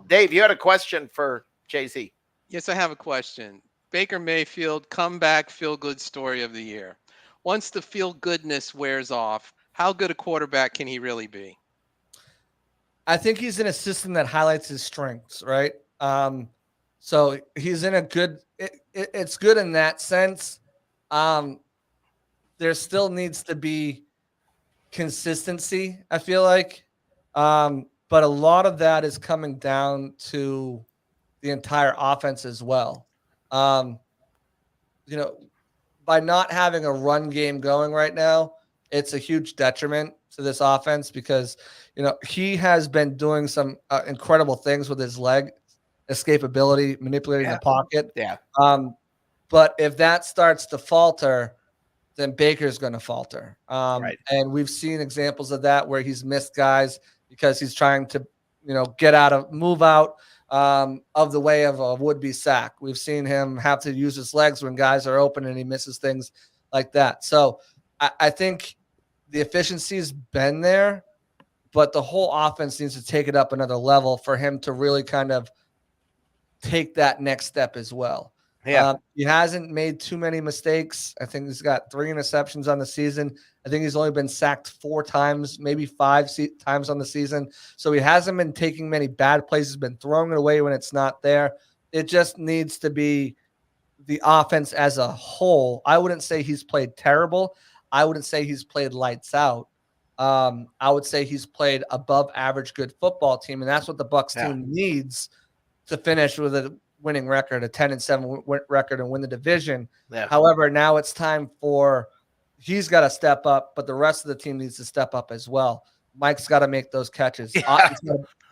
S1: Dave, you had a question for JC.
S5: Yes, I have a question. Baker Mayfield, comeback feel-good story of the year. Once the feel-goodness wears off, how good a quarterback can he really be?
S6: I think he's in a system that highlights his strengths, right? So he's in a good it's good in that sense. There still needs to be consistency, I feel like. But a lot of that is coming down to the entire offense as well. By not having a run game going right now, it's a huge detriment to this offense because, he has been doing some incredible things with his leg escapability, manipulating the pocket.
S1: Yeah.
S6: But if that starts to falter, then Baker's going to falter.
S1: Right.
S6: And we've seen examples of that where he's missed guys because he's trying to, move out of the way of a would-be sack. We've seen him have to use his legs when guys are open and he misses things like that. So I think the efficiency's been there, but the whole offense needs to take it up another level for him to really kind of take that next step as well.
S1: Yeah.
S6: He hasn't made too many mistakes. I think he's got 3 interceptions on the season. I think he's only been sacked 4 times, maybe 5 times on the season. So he hasn't been taking many bad plays. He's been throwing it away when it's not there. It just needs to be the offense as a whole. I wouldn't say he's played terrible. I wouldn't say he's played lights out. I would say he's played above average good football team, and that's what the Bucs team needs to finish with a winning record, a 10-7 record, and win the division.
S1: Yeah.
S6: However, now it's time for he's got to step up, but the rest of the team needs to step up as well. Mike's got to make those catches.
S1: Yeah.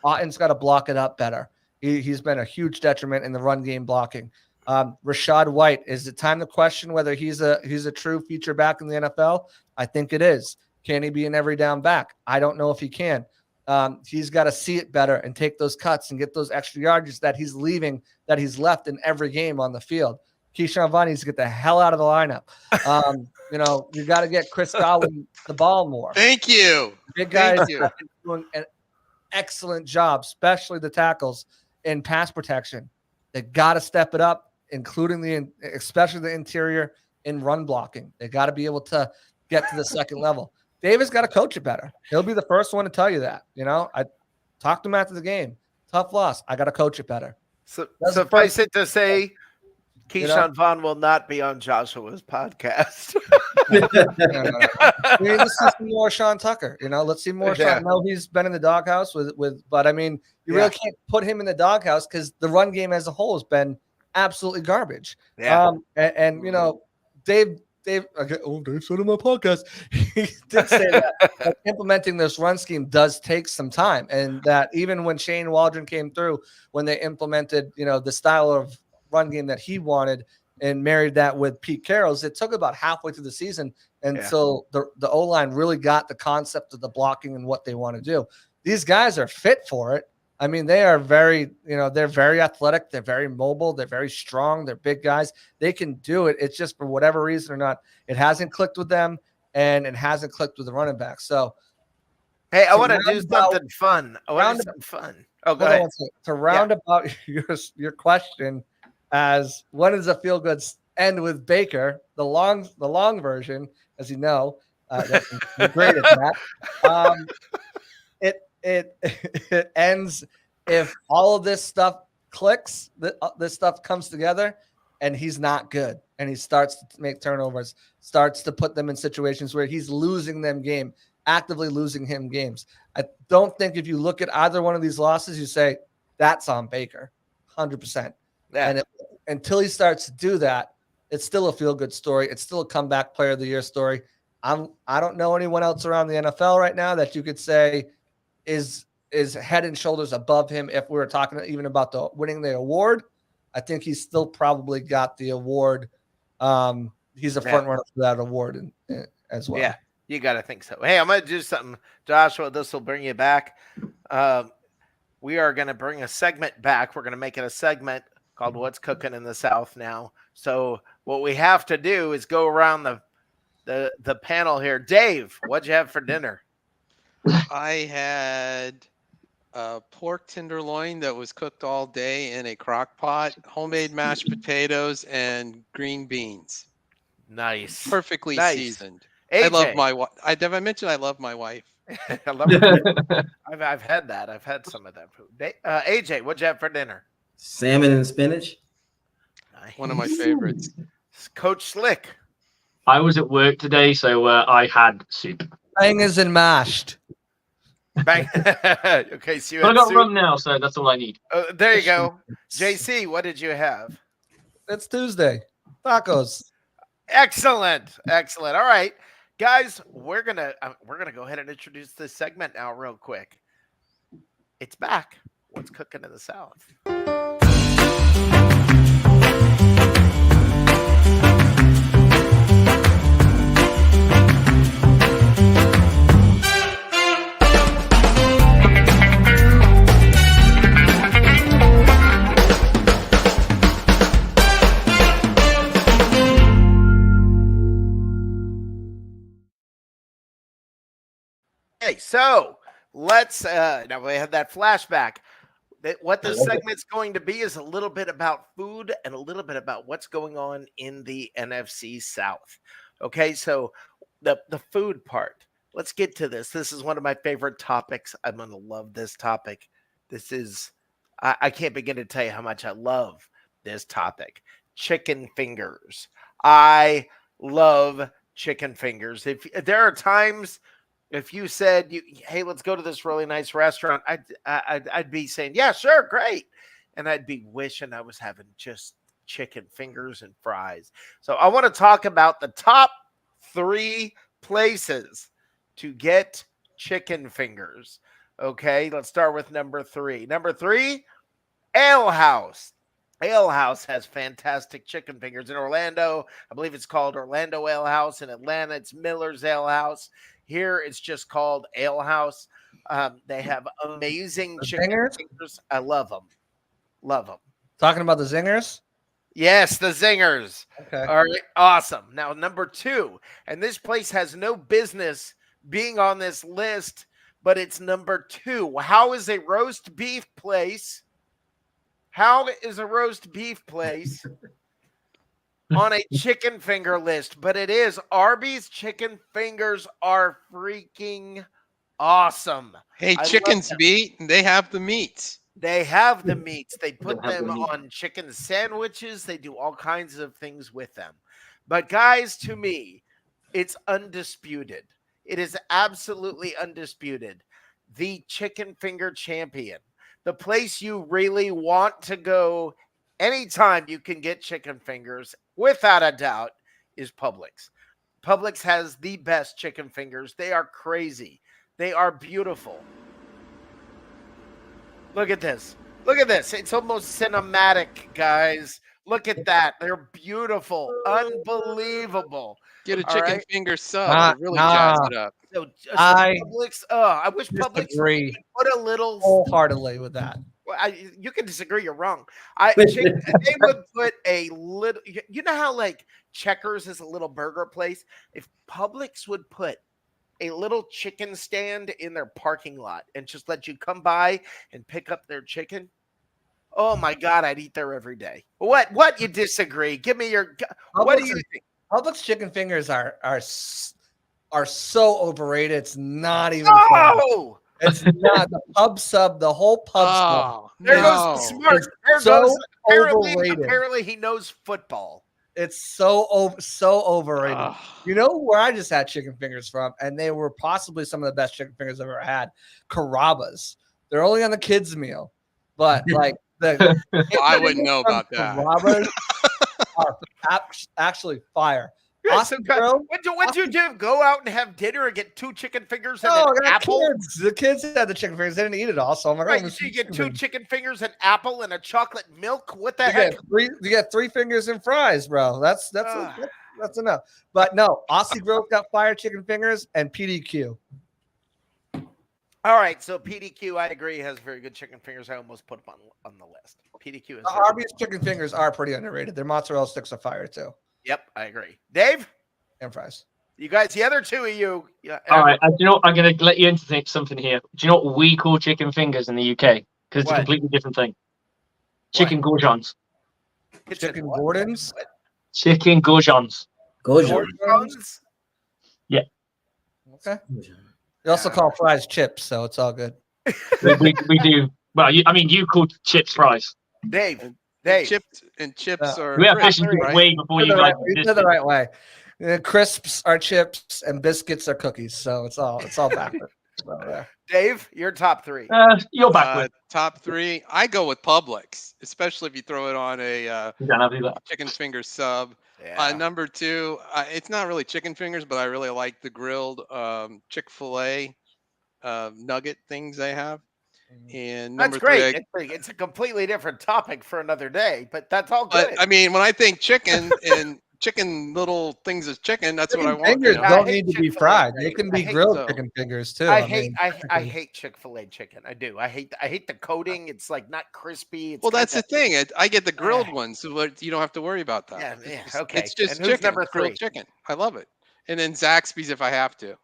S6: Otten's got to block it up better. He's been a huge detriment in the run game blocking. Rashad White, is it time to question whether he's a true feature back in the NFL? I think it is. Can he be an every down back? I don't know if he can. He's got to see it better and take those cuts and get those extra yardages that he's left in every game on the field. Keyshawn Vaughn needs to get the hell out of the lineup. You got to get Chris Godwin the ball more.
S5: Thank you.
S6: Big guys are doing an excellent job, especially the tackles in pass protection. They got to step it up, especially the interior in run blocking. They got to be able to get to the second level. Davis got to coach it better. He'll be the first one to tell you that. I talked to him after the game. Tough loss. I got to coach it better.
S1: So suffice it to say, Keyshawn Vaughn will not be on Joshua's podcast.
S6: No. We need to see some more Sean Tucker. Let's see more Sean. No, he's been in the doghouse but I mean, you really can't put him in the doghouse because the run game as a whole has been absolutely garbage.
S1: Yeah.
S6: And Dave said on my podcast, he did say that implementing this run scheme does take some time, and that even when Shane Waldron came through, when they implemented, the style of run game that he wanted and married that with Pete Carroll's, it took about halfway through the season until the O-line really got the concept of the blocking and what they want to do. These guys are fit for it. I mean, they are very, they're very athletic. They're very mobile. They're very strong. They're big guys. They can do it. It's just for whatever reason or not, it hasn't clicked with them, and it hasn't clicked with the running back. So,
S1: hey, I want to do something fun. I want to do something fun. Oh, go ahead.
S6: To round about your question, as when does a feel good end with Baker? The long version, as you know, you're great at that. It ends if all of this stuff clicks, this stuff comes together, and he's not good, and he starts to make turnovers, starts to put them in situations where he's losing them actively losing him games. I don't think if you look at either one of these losses, you say that's on Baker, 100%.
S1: Yeah.
S6: And until he starts to do that, it's still a feel-good story. It's still a comeback player of the year story. I don't know anyone else around the NFL right now that you could say is head and shoulders above him. If we were talking even about winning the award, I think he's still probably got the award. He's a front runner for that award as well.
S1: Yeah, you got to think so. Hey, I'm going to do something, Joshua. This will bring you back. We are going to bring a segment back. We're going to make it a segment called What's Cooking in the South now. So what we have to do is go around the panel here. Dave, what'd you have for dinner?
S5: I had pork tenderloin that was cooked all day in a crock pot, homemade mashed potatoes, and green beans.
S1: Nice.
S5: Perfectly seasoned.
S1: AJ.
S5: I love my wife. Did I mention I love my wife?
S1: I love it. I've had that. I've had some of that food. AJ, what'd you have for dinner?
S7: Salmon and spinach.
S1: Nice.
S5: One of my favorites.
S1: Coach Slick.
S8: I was at work today, so I had soup.
S6: Bangers and mashed.
S1: Bang. Okay, so you
S8: But I
S1: had
S8: got
S1: soup.
S8: rum now, so that's all I need.
S1: There you go. JC, what did you have?
S6: It's Tuesday. Tacos.
S1: Excellent. All right, guys, we're gonna go ahead and introduce this segment now real quick. It's back. What's cooking in the South? Okay, so let's now we have that flashback. What this segment's going to be is a little bit about food and a little bit about what's going on in the NFC South. Okay, so the food part. Let's get to this. This is one of my favorite topics. I'm going to love this topic. This is I can't begin to tell you how much I love this topic. Chicken fingers. I love chicken fingers. If there are times if you said, hey, let's go to this really nice restaurant, I'd be saying, yeah, sure, great. And I'd be wishing I was having just chicken fingers and fries. So I want to talk about the top 3 places to get chicken fingers. Okay, let's start with number 3. Number 3, Ale House. Ale House has fantastic chicken fingers in Orlando. I believe it's called Orlando Ale House. In Atlanta, it's Miller's Ale House. Here, it's just called Ale House. They have amazing chicken fingers. I love them. Love them.
S6: Talking about the zingers?
S1: Yes, the zingers.
S6: Okay.
S1: All right, awesome. Now, number 2, and this place has no business being on this list, but it's number 2. How is a roast beef place? How is a roast beef place on a chicken finger list? But it is. Arby's chicken fingers are freaking awesome.
S5: Hey, chicken's meat, and they have the meat.
S1: They have the meats. They put
S7: have the
S1: them
S7: meat.
S1: on chicken sandwiches. They do all kinds of things with them. But guys, to me, it's undisputed. It is absolutely undisputed. The chicken finger champion. The place you really want to go anytime you can get chicken fingers, without a doubt, is Publix. Publix has the best chicken fingers. They are crazy. They are beautiful. Look at this. Look at this. It's almost cinematic, guys. Look at that. They're beautiful. Unbelievable.
S5: Get a
S1: All
S5: chicken
S1: right.
S5: finger sub
S6: Nah,
S5: to really jazz
S6: nah.
S5: it up.
S1: So
S6: I
S1: Publix, I wish Publix
S6: disagree
S1: would put a little.
S6: wholeheartedly with that.
S1: Well, you can disagree. You're wrong. They would put a little. You know how like Checkers is a little burger place. If Publix would put a little chicken stand in their parking lot and just let you come by and pick up their chicken. Oh my God, I'd eat there every day. What you disagree? Give me your. What do you think?
S6: Publix chicken fingers are so overrated. It's not even. funny.
S1: Oh,
S6: It's not the pub sub. The whole pub sub.
S5: Oh,
S1: there
S5: no.
S1: goes smart.
S6: It's
S1: There
S6: so
S1: goes.
S6: overrated.
S1: Apparently, he knows football.
S6: It's so overrated. You know where I just had chicken fingers from, and they were possibly some of the best chicken fingers I've ever had. Carrabba's. They're only on the kids' meal, but like the
S5: I wouldn't know about that.
S6: Carrabba's are actually fire.
S1: Yeah,
S6: Austin Grill,
S1: What'd you do? Go out and have dinner and get 2 chicken fingers and
S6: oh,
S1: an
S6: I got
S1: apple?
S6: kids. The kids had the chicken fingers. They didn't eat it all, so I'm like,
S1: Right,
S6: oh,
S1: so you get 2
S6: fingers.
S1: chicken fingers, an apple, and a chocolate milk. What the
S6: You
S1: heck?
S6: get 3 fingers and fries, bro. That's enough. But no, Aussie Grill's got fire chicken fingers and PDQ.
S1: All right, so PDQ, I agree, has very good chicken fingers. I almost put them on the list. PDQ is.
S6: The Arby's chicken fingers are pretty underrated. Their mozzarella sticks are fire too,
S1: Yep, I agree. Dave,
S6: and fries.
S1: you guys, the other 2 of you. Yeah,
S8: All right, do you know what? I'm going to let you into something here. Do you know what we call chicken fingers in the UK? Because it's
S1: What?
S8: a completely different thing. Chicken goujons.
S6: Chicken
S1: what?
S6: Gordon's.
S8: Chicken goujons.
S7: Gojo.
S1: Gordon's?
S6: Okay. They also call fries chips, so it's all good.
S8: we do. Well, you call chips fries.
S1: Dave.
S5: Chips are
S8: We have
S5: crisp,
S8: fishing
S5: right?
S8: way before you
S6: You're
S8: guys.
S6: the right way. Crisps are chips, and biscuits are cookies. So it's all backwards. So, yeah.
S1: Dave, your top 3.
S8: You're backward.
S5: Top 3. I go with Publix, especially if you throw it on a
S8: You don't have to do that.
S5: chicken finger sub.
S1: Yeah.
S5: Number 2, it's not really chicken fingers, but I really like the grilled Chick-fil-A nugget things they have. And number
S1: That's great.
S5: 3,
S1: It's a completely different topic for another day, but that's all good.
S5: but I mean, when I think chicken and chicken little things as chicken, that's what I want.
S6: Fingers
S5: you know?
S1: I
S6: don't
S1: hate
S6: need to be
S1: Chick-fil-A,
S6: fried.
S1: right?
S6: They can
S1: I
S6: be
S1: hate
S6: grilled
S5: so.
S6: chicken fingers too.
S1: I
S6: mean,
S1: hate Chick-fil-A chicken. I do. I hate the coating. It's like not crispy. It's
S5: Well, that's the
S1: kinda-
S5: thing. I get the grilled ones, so you don't have to worry about that.
S1: Yeah,
S5: It's
S1: okay.
S5: It's just
S1: And who's
S5: chicken,
S1: number
S5: grilled
S1: 3?
S5: chicken. I love it. And then Zaxby's if I have to.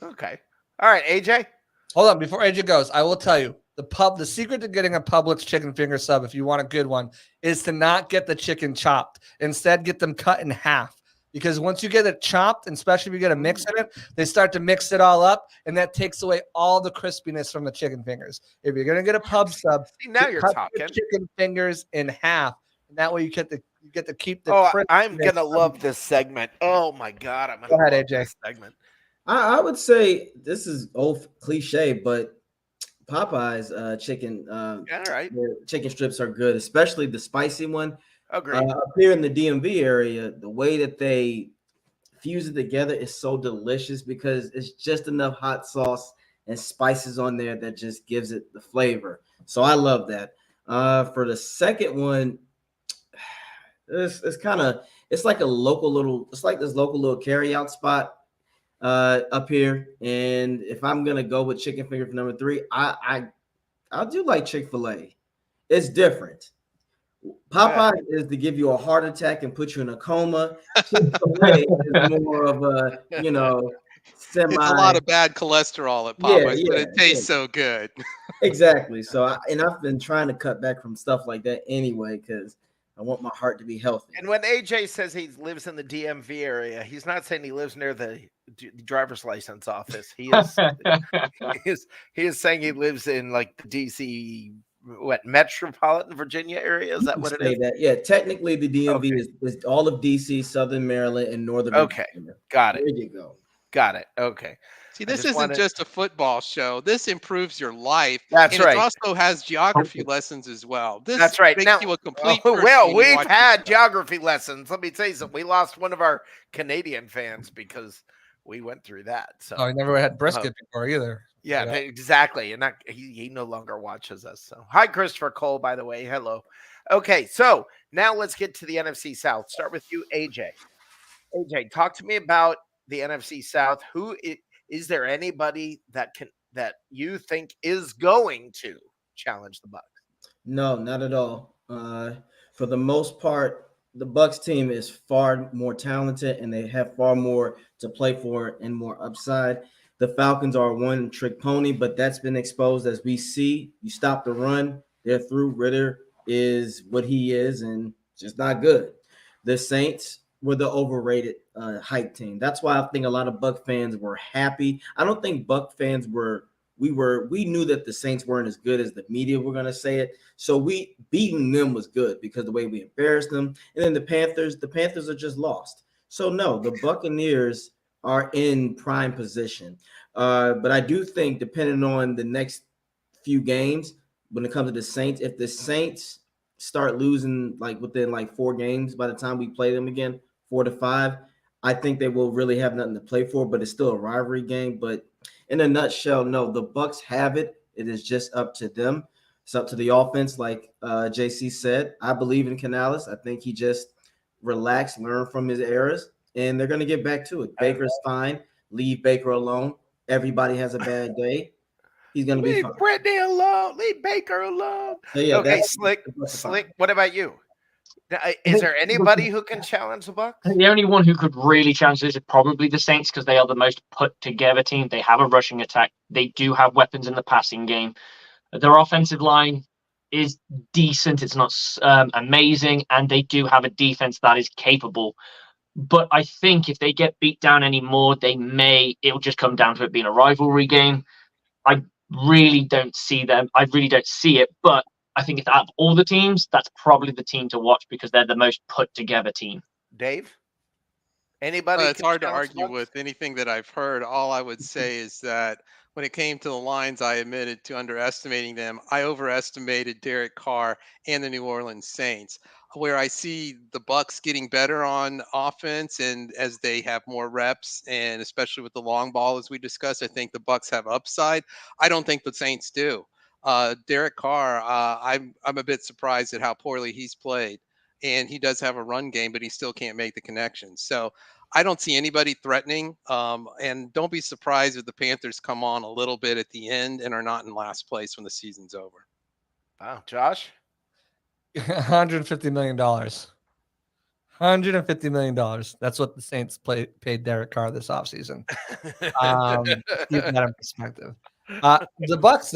S1: Okay. All right, AJ.
S6: Hold on, before AJ goes, I will tell you the secret to getting a Publix chicken finger sub, if you want a good one, is to not get the chicken chopped. Instead, get them cut in half. Because once you get it chopped, and especially if you get a mix in it, they start to mix it all up, and that takes away all the crispiness from the chicken fingers. If you're gonna get a pub sub,
S1: See, now you're
S6: cut
S1: talking.
S6: the chicken fingers in half, and that way you get to keep the.
S1: Oh, I'm
S6: crispiness.
S1: gonna love this segment. Oh my God, I'm gonna
S6: Go ahead,
S1: love
S6: AJ.
S1: this segment.
S7: I would say this is old cliche, but Popeye's chicken
S1: All right,
S7: their chicken strips are good, especially the spicy one.
S1: agree.
S7: Up here in the DMV area, the way that they fuse it together is so delicious because it's just enough hot sauce and spices on there that just gives it the flavor. So I love that. For the second one, it's like this local little carry out spot up here. And if I'm gonna go with chicken finger for number 3, I do like Chick-fil-A. It's different. Popeye is to give you a heart attack and put you in a coma. Chick-fil-A is more of a, semi.
S5: It's a lot of bad cholesterol at Popeyes, but it tastes so good.
S7: Exactly. So, I've been trying to cut back from stuff like that anyway because I want my heart to be healthy.
S1: And when AJ says he lives in the DMV area, he's not saying he lives near the driver's license office. He is he is saying he lives in like the DC what, metropolitan Virginia area? Is
S7: You
S1: that
S7: can
S1: what it
S7: say
S1: is?
S7: that. Yeah, technically the DMV
S1: Okay.
S7: is all of DC, Southern Maryland, and Northern
S1: Okay.
S7: Virginia.
S1: Got it.
S7: There you go.
S1: Got it. Okay.
S5: See,
S1: I
S5: this
S1: just
S5: isn't
S1: wanted.
S5: just a football show. This improves your life,
S1: That's
S5: and it
S1: right.
S5: also has geography lessons as well. This
S1: That's right.
S5: makes
S1: Now,
S5: you a complete
S1: oh,
S5: person
S1: well,
S5: when you
S1: we've
S5: watch this
S1: had
S5: show.
S1: geography lessons. Let me tell you something. We lost one of our Canadian fans because we went through that. So,
S6: Oh, I never had brisket before either.
S1: yeah,
S6: Yeah.
S1: exactly. And he no longer watches us. So, hi, Christopher Cole, by the way. Hello. Okay, so now let's get to the NFC South. Start with you, AJ. AJ, talk to me about the NFC South. Is there anybody that you think is going to challenge the Bucks?
S7: No, not at all. For the most part, the Bucks team is far more talented and they have far more to play for and more upside. The Falcons are a one-trick pony, but that's been exposed as we see. You stop the run, they're through. Ritter is what he is, and just not good. The Saints were the overrated hype team. That's why I think a lot of Buck fans were happy. I don't think Buck fans were. We knew that the Saints weren't as good as the media were going to say it. So we beating them was good because the way we embarrassed them. And then the Panthers are just lost. So no, the Buccaneers are in prime position. But I do think depending on the next few games, when it comes to the Saints, if the Saints start losing like within like 4 games by the time we play them again, 4 to 5, I think they will really have nothing to play for, but it's still a rivalry game. But in a nutshell, no, the Bucks have it. It is just up to them. It's up to the offense, like JC said. I believe in Canales. I think he just relaxed, learned from his errors, and they're going to get back to it. Baker's fine. Leave Baker alone. Everybody has a bad day. He's going to be
S1: Leave
S7: fine.
S1: Brittany alone. Leave Baker alone.
S7: So, yeah,
S1: Okay,
S7: that's
S1: Slick.
S7: fine.
S1: What about you? Is there anybody who can challenge the Bucks?
S8: The only one who could really challenge this is probably the Saints because they are the most put together team. They have a rushing attack. They do have weapons in the passing game. Their offensive line is decent. It's not amazing. And they do have a defense that is capable. But I think if they get beat down anymore, it'll just come down to it being a rivalry game. I really don't see them. I really don't see it. But I think if out of all the teams, that's probably the team to watch because they're the most put together team.
S1: Dave? Anybody?
S5: It's hard to
S1: challenge the
S5: argue
S1: Bucks?
S5: with anything that I've heard. All I would say is that when it came to the Lions, I admitted to underestimating them. I overestimated Derek Carr and the New Orleans Saints. Where I see the Bucks getting better on offense, and as they have more reps, and especially with the long ball, as we discussed, I think the Bucks have upside. I don't think the Saints do. Derek Carr, I'm a bit surprised at how poorly he's played, and he does have a run game, but he still can't make the connections. So I don't see anybody threatening. And don't be surprised if the Panthers come on a little bit at the end and are not in last place when the season's over.
S1: Wow, Josh?
S6: $150 million. $150 million. That's what the Saints paid Derek Carr this offseason. Keep that in perspective. The Bucks,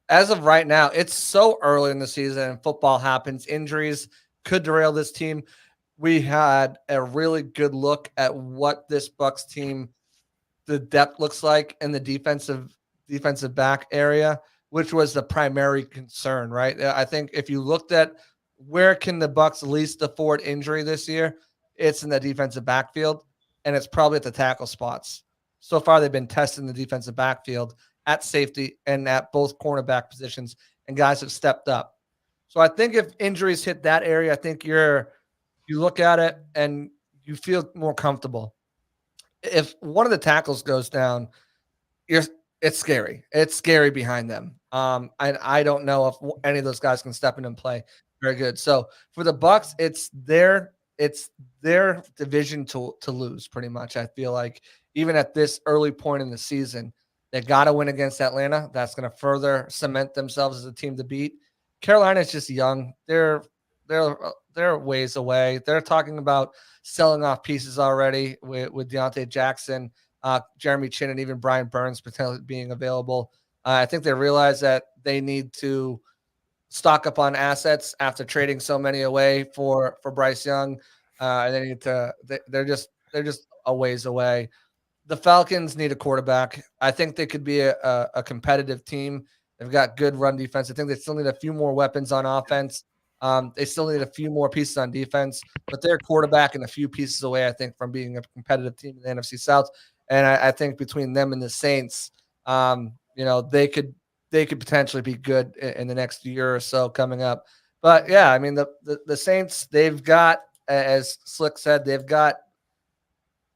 S6: as of right now, it's so early in the season and football happens. Injuries could derail this team. We had a really good look at what this Bucks team, the depth looks like in the defensive back area, which was the primary concern, right? I think if you looked at where can the Bucks least afford injury this year, it's in the defensive backfield, and it's probably at the tackle spots. So far, they've been testing the defensive backfield at safety and at both cornerback positions, and guys have stepped up. So I think if injuries hit that area, I think you look at it and you feel more comfortable. If one of the tackles goes down, it's scary. It's scary behind them. I don't know if any of those guys can step in and play very good. So for the Bucks, it's their division to lose pretty much. I feel like even at this early point in the season, they got to win against Atlanta. That's going to further cement themselves as a team to beat. Carolina is just young. They're ways away. They're talking about selling off pieces already with Deontay Jackson, Jeremy Chin, and even Brian Burns potentially being available. I think they realize that they need to stock up on assets after trading so many away for Bryce Young. And they're just a ways away. The Falcons need a quarterback. I think they could be a competitive team They've got good run defense. I think they still need a few more weapons on offense. They still need a few more pieces on defense, but they're quarterback and a few pieces away, I think, from being a competitive team in the NFC South. And I think between them and the Saints, they could potentially be good in the next year or so coming up. But yeah, I mean, the Saints, they've got, as Slick said, they've got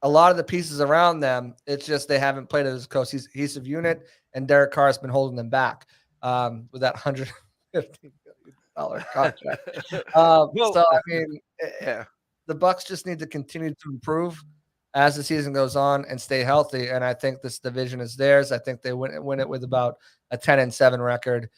S6: a lot of the pieces around them. It's just they haven't played as a cohesive unit, and Derek Carr has been holding them back with that $150 million contract. So I mean, the Bucs just need to continue to improve as the season goes on and stay healthy. And I think this division is theirs. I think they win it with about a 10-7 record.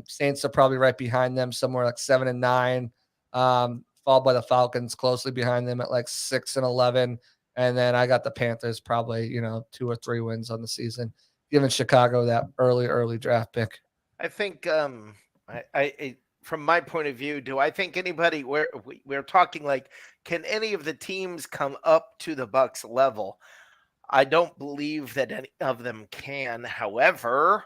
S6: Saints are probably right behind them, somewhere like 7-9, followed by the Falcons closely behind them at like 6-11. And then I got the Panthers probably, 2 or 3 wins on the season, giving Chicago that early draft pick.
S1: I think I from my point of view, do I think anybody we're talking like, can any of the teams come up to the Bucs level? I don't believe that any of them can. However,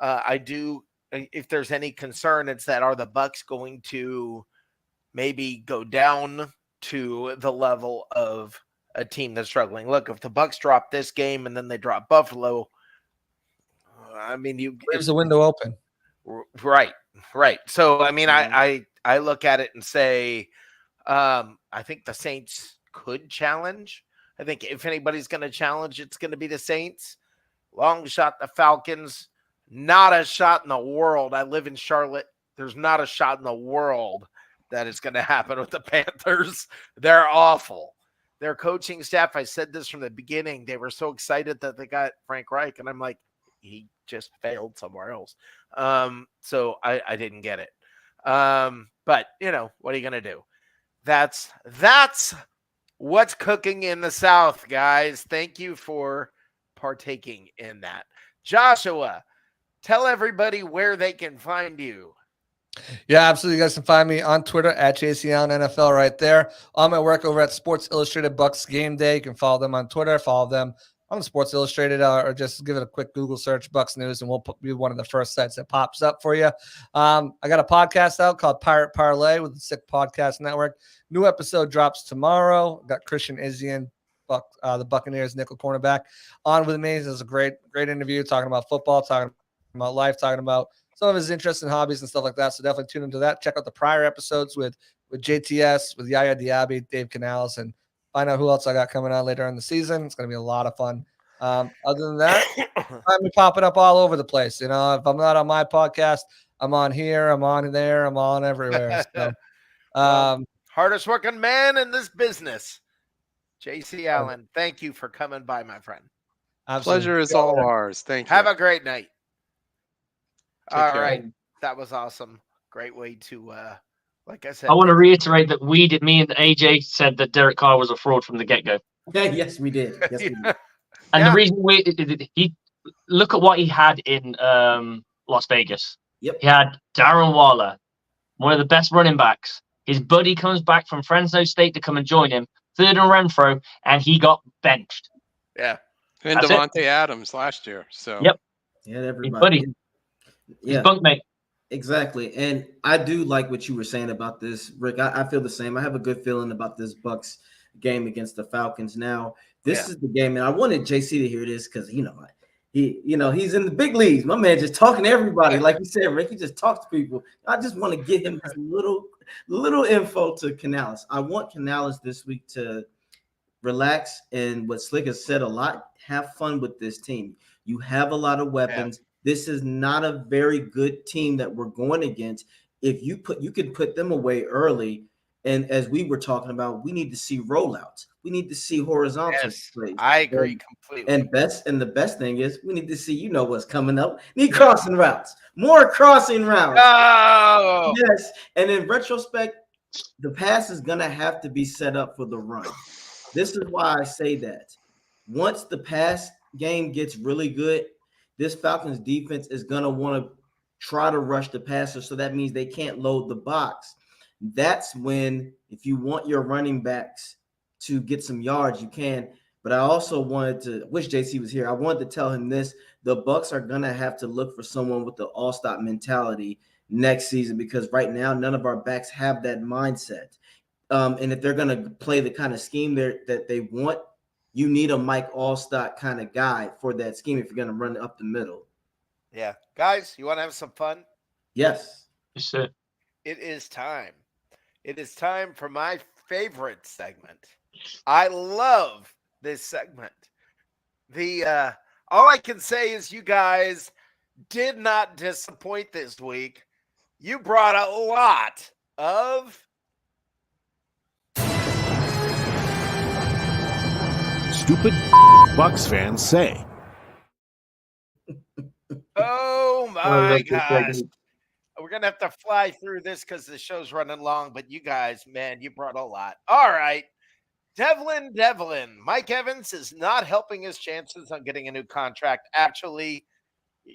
S1: I do. If there's any concern, it's that are the Bucs going to maybe go down to the level of a team that's struggling? Look, if the Bucs drop this game and then they drop Buffalo, I mean,
S6: leaves the window open.
S1: Right. So, I mean, I look at it and say, I think the Saints could challenge. I think if anybody's going to challenge, it's going to be the Saints. Long shot, the Falcons. Not a shot in the world. I live in Charlotte. There's not a shot in the world that it's going to happen with the Panthers. They're awful. Their coaching staff, I said this from the beginning, they were so excited that they got Frank Reich, and I'm like, he just failed somewhere else. So I didn't get it. But, what are you going to do? That's what's cooking in the South, guys. Thank you for partaking in that. Joshua, tell everybody where they can find you.
S6: Yeah, absolutely. You guys can find me on Twitter at JCAllenNFL right there. All my work over at Sports Illustrated Bucs Game Day. You can follow them on Twitter, follow them on Sports Illustrated, or just give it a quick Google search, Bucs News, and we'll be one of the first sites that pops up for you. I got a podcast out called Pirate Parlay with the Sick Podcast Network. New episode drops tomorrow. Got Christian Izzian, the Buccaneers nickel cornerback, on with me. It was a great interview talking about football, talking about life, talking about some of his interests and hobbies and stuff like that. So definitely tune into that. Check out the prior episodes with JTS, with Yaya Diaby, Dave Canales, and find out who else I got coming on later in the season. It's going to be a lot of fun. Other than that, I'm popping up all over the place. If I'm not on my podcast, I'm on here, I'm on there, I'm on everywhere. So,
S1: hardest working man in this business, JC Allen. Thank you for coming by, my friend.
S6: Absolutely.
S5: Pleasure is all ours. Thank you.
S1: Have a great night. All
S5: care.
S1: right. That was awesome. Great way to, like I said.
S8: I want to reiterate that me and AJ said that Derek Carr was a fraud from the get-go.
S7: Yes, we did. Yes, we did.
S8: And the reason he look at what he had in Las Vegas.
S7: Yep.
S8: He had Darren Waller, one of the best running backs. His buddy comes back from Fresno State to come and join him, third and Renfro, and he got benched.
S1: Yeah.
S5: And Devontae Adams last year. So
S8: yep.
S7: Yeah, everybody.
S8: His buddy.
S7: Yeah.
S8: His bunkmate.
S7: Exactly. And I do like what you were saying about this, Rick. I feel the same. I have a good feeling about this Bucs game against the Falcons. Now, this is the game, and I wanted JC to hear this because he's in the big leagues. My man just talking to everybody. Like you said, Rick, he just talks to people. I just want to get him this little info to Canales. I want Canales this week to relax, and what Slick has said a lot, have fun with this team. You have a lot of weapons. This is not a very good team that we're going against. If you can put them away early, and as we were talking about, we need to see rollouts. We need to see horizontal plays.
S1: I agree completely.
S7: And the best thing is we need to see, what's coming up. Need crossing routes. More crossing routes.
S1: Oh!
S7: Yes. And in retrospect, the pass is gonna have to be set up for the run. This is why I say that. Once the pass game gets really good, this Falcons defense is going to want to try to rush the passer, so that means they can't load the box. That's when, if you want your running backs to get some yards, you can. But I also wanted to wish JC was here. I wanted to tell him this: the Bucks are gonna have to look for someone with the all-stop mentality next season, because right now none of our backs have that mindset. And if they're gonna play the kind of scheme that they want, you need a Mike Allstott kind of guy for that scheme if you're gonna run up the middle.
S1: Yeah. Guys, you want to have some fun?
S7: Yes.
S8: It's it.
S1: It is time. It is time for my favorite segment. I love this segment. The all I can say is you guys did not disappoint this week. You brought a lot of
S9: Stupid Bucks fans say.
S1: oh my
S8: love this
S1: gosh.
S8: segment.
S1: We're gonna have to fly through this because the show's running long, but you guys, man, you brought a lot. All right. Devlin. Mike Evans is not helping his chances on getting a new contract. Actually,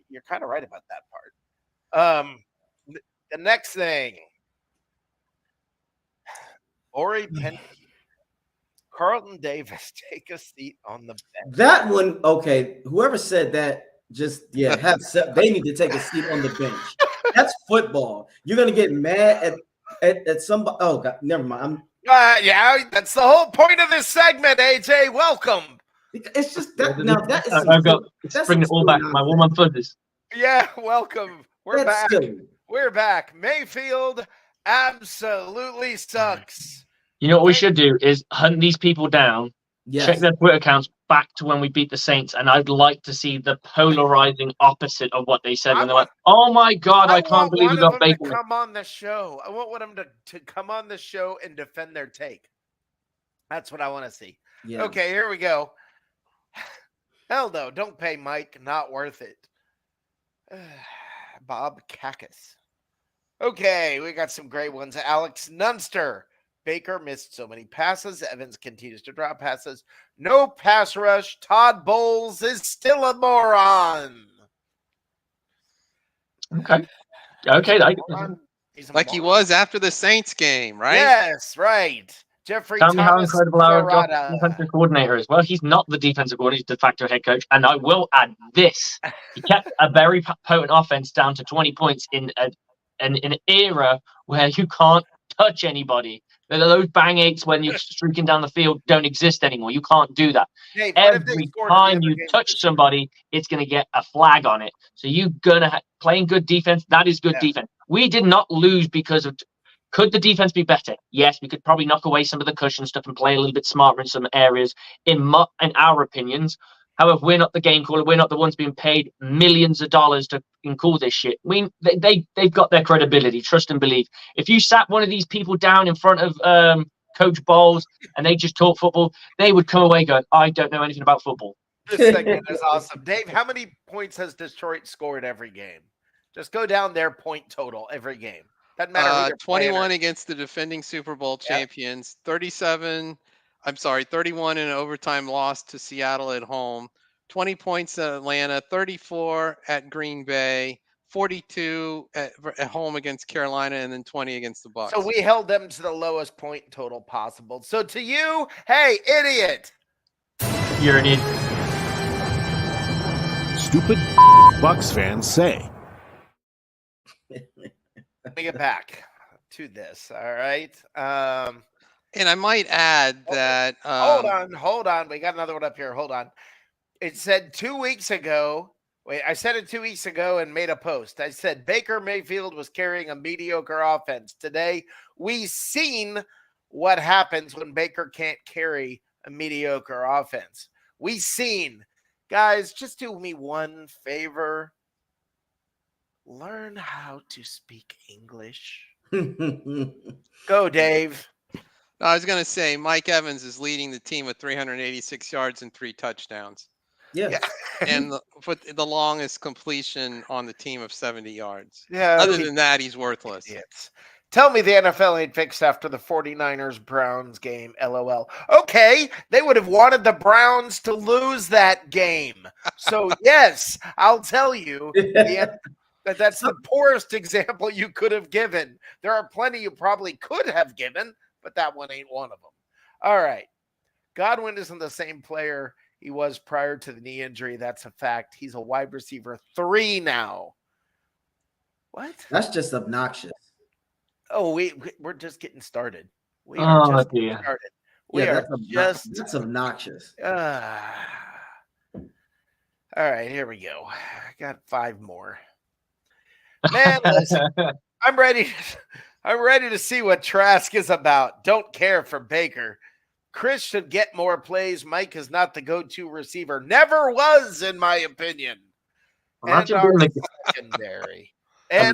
S1: you're kind of right about that part. The next thing, Ori Penny, Carlton Davis, take a seat on the bench.
S7: That one, okay. Whoever said that, they need to take a seat on the bench. That's football. You're gonna get mad at somebody. Oh God, never mind.
S1: Yeah, that's the whole point of this segment. AJ, welcome.
S7: It's just that now that is
S8: I've got it's bringing it all back. My warm fuzzies.
S1: Yeah, welcome. We're
S7: That's
S1: back.
S7: silly.
S1: We're back. Mayfield absolutely sucks.
S8: You know what we should do is hunt these people down,
S7: Yes.
S8: check their Twitter accounts back to when we beat the Saints, and I'd like to see the polarizing opposite of what they said when they're like, "Oh my God, I can't believe we got Baker."
S1: Come on the show. I want them to come on the show and defend their take. That's what I want to see.
S7: Yeah.
S1: Okay, here we go. Hell no, don't pay Mike. Not worth it. Bob Kakis. Okay, we got some great ones. Alex Nunster. Baker missed so many passes. Evans continues to drop passes. No pass rush. Todd Bowles is still a moron.
S8: Okay.
S1: He's a
S5: Like he
S1: moron.
S5: was after the Saints game, right?
S1: Yes, right. Jeffrey
S8: Tell me how
S1: Thomas
S8: incredible our
S1: Ferrata.
S8: defensive coordinator is. Well, he's not the defensive coordinator; he's de facto head coach. And I will add this: he kept a very potent offense down to 20 points in an era where you can't touch anybody. Those bang eights when you're streaking down the field don't exist anymore. You can't do that.
S1: Dave, what if they
S8: Every
S1: scored in the
S8: time
S1: other
S8: you
S1: games
S8: touch
S1: this year?
S8: somebody, it's going to get a flag on it. So you're going to playing good defense. That is good defense. We did not lose because of. Could the defense be better? Yes, we could probably knock away some of the cushion stuff and play a little bit smarter in some areas, in our opinions. However, we're not the game caller. We're not the ones being paid millions of dollars to call this shit. They've got their credibility, trust and believe. If you sat one of these people down in front of Coach Bowles and they just talk football, they would come away going, I don't know anything about football.
S1: This segment is awesome. Dave, how many points has Detroit scored every game? Just go down their point total every game. Doesn't matter who they're
S5: 21
S1: playing.
S5: against the defending Super Bowl champions, 31 in an overtime loss to Seattle at home, 20 points at Atlanta, 34 at Green Bay, 42 at home against Carolina, and then 20 against the Bucs.
S1: So we held them to the lowest point total possible. So to you, hey, idiot.
S8: You're an idiot.
S9: Stupid Bucks fans say.
S1: Let me get back to this. All right.
S5: And I might add that.
S1: Hold on. We got another one up here. Hold on. It said 2 weeks ago. Wait, I said it 2 weeks ago and made a post. I said Baker Mayfield was carrying a mediocre offense. Today, we seen what happens when Baker can't carry a mediocre offense. We seen. Guys, just do me one favor. Learn how to speak English. Go, Dave.
S5: I was going to say Mike Evans is leading the team with 386 yards and 3 touchdowns.
S7: Yeah.
S5: And the longest completion on the team of 70 yards.
S1: Yeah.
S5: Other than that, he's worthless.
S1: Idiots. Tell me the NFL ain't fixed after the 49ers-Browns game, LOL. Okay, they would have wanted the Browns to lose that game. So, yes, I'll tell you that's the poorest example you could have given. There are plenty you probably could have given, but that one ain't one of them. All right. Godwin isn't the same player he was prior to the knee injury. That's a fact. He's a wide receiver 3 now. What?
S7: That's just obnoxious.
S1: Oh, we're just getting started. We are just getting started.
S7: That's obnoxious.
S1: All right, here we go. I got 5 more. Man, listen, I'm ready to see what Trask is about. Don't care for Baker. Chris should get more plays. Mike is not the go-to receiver. Never was, in my opinion. And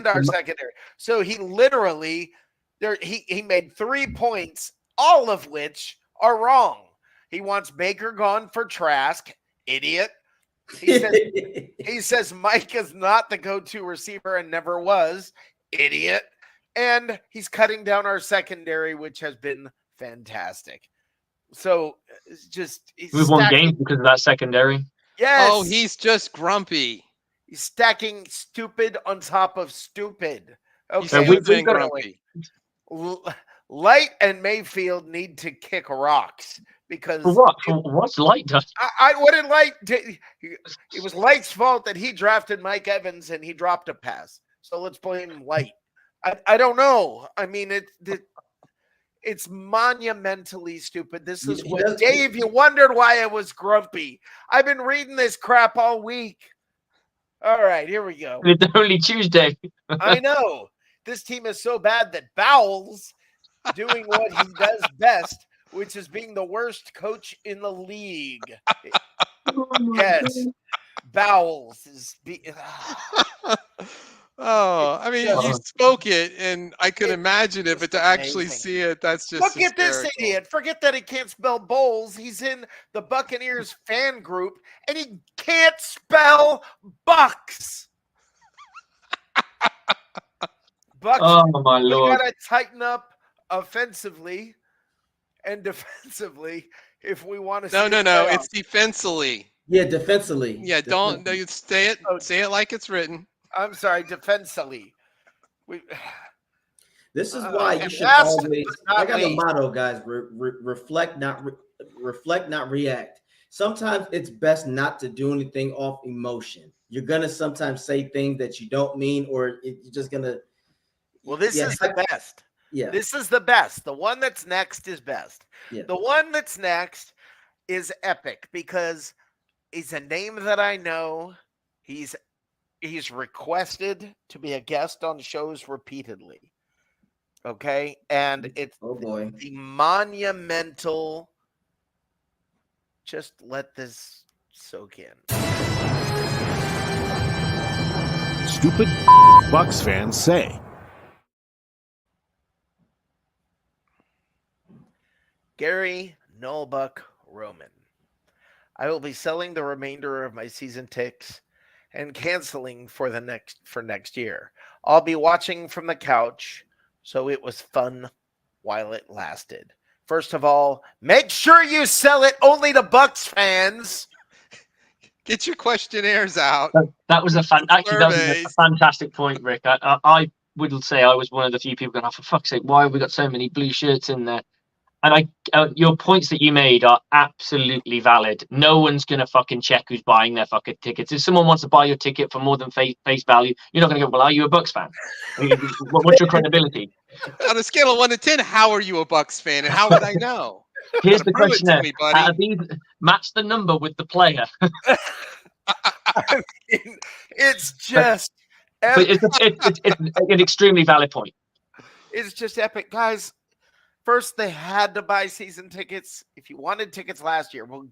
S1: our secondary. So he literally he made 3 points, all of which are wrong. He wants Baker gone for Trask. Idiot. He says Mike is not the go-to receiver and never was. Idiot. And he's cutting down our secondary, which has been fantastic. So it's just
S8: we've won games because of that secondary.
S1: Yes.
S5: Oh, he's just grumpy.
S1: He's stacking stupid on top of stupid.
S5: Okay,
S8: we've
S5: been
S8: got
S5: grumpy.
S1: Light and Mayfield need to kick rocks because
S8: For what? What's Light done?
S1: What did Light do? It was Light's fault that he drafted Mike Evans and he dropped a pass. So let's blame Light. I don't know. I mean, it's monumentally stupid. This is what Dave, you wondered why I was grumpy. I've been reading this crap all week. All right, here we go.
S8: It's only Tuesday.
S1: I know. This team is so bad that Bowles doing what he does best, which is being the worst coach in the league. Yes. Bowles is
S5: Oh, I mean, you spoke it, and I could imagine it, but to actually see it, that's just
S1: look at this
S5: hysterical.
S1: idiot. Forget that he can't spell Bowles. He's in the Buccaneers fan group, and he can't spell Bucks. Bucks.
S8: Oh, my Lord.
S1: We got to tighten up offensively and defensively if we want to
S5: No. It's defensively.
S7: Yeah, defensively.
S5: Yeah, don't say it like it's written.
S1: I'm sorry, defensively.
S7: This is why you should always. I got a motto, guys. Reflect, not react. Sometimes it's best not to do anything off emotion. You're gonna sometimes say things that you don't mean, or you're just gonna.
S1: Well, this is the best.
S7: Yeah,
S1: this is the best. The one that's next is best.
S7: Yeah.
S1: The one that's next is epic because he's a name that I know. He's requested to be a guest on shows repeatedly. Okay. And it's the monumental. Just let this soak in.
S9: Stupid Bucks fans say.
S1: Gary Nullbuck Roman. I will be selling the remainder of my season tickets and canceling for next year. I'll be watching from the couch, so it was fun while it lasted. First of all, make sure you sell it only to Bucks fans.
S5: Get your questionnaires out.
S8: That was a fantastic point, Rick. I would say I was one of the few people going, oh, for fuck's sake, why have we got so many blue shirts in there? And your points that you made are absolutely valid. No one's going to fucking check who's buying their fucking tickets. If someone wants to buy your ticket for more than face value, you're not going to go, well, are you a Bucks fan? What's your credibility?
S5: On a scale of 1 to 10, how are you a Bucks fan? And how would I know?
S8: Here's the question there.
S5: Me,
S8: match the number with the player.
S1: I mean, it's just
S8: epic. It's an extremely valid point.
S1: It's just epic. Guys, first, they had to buy season tickets. If you wanted tickets last year, well,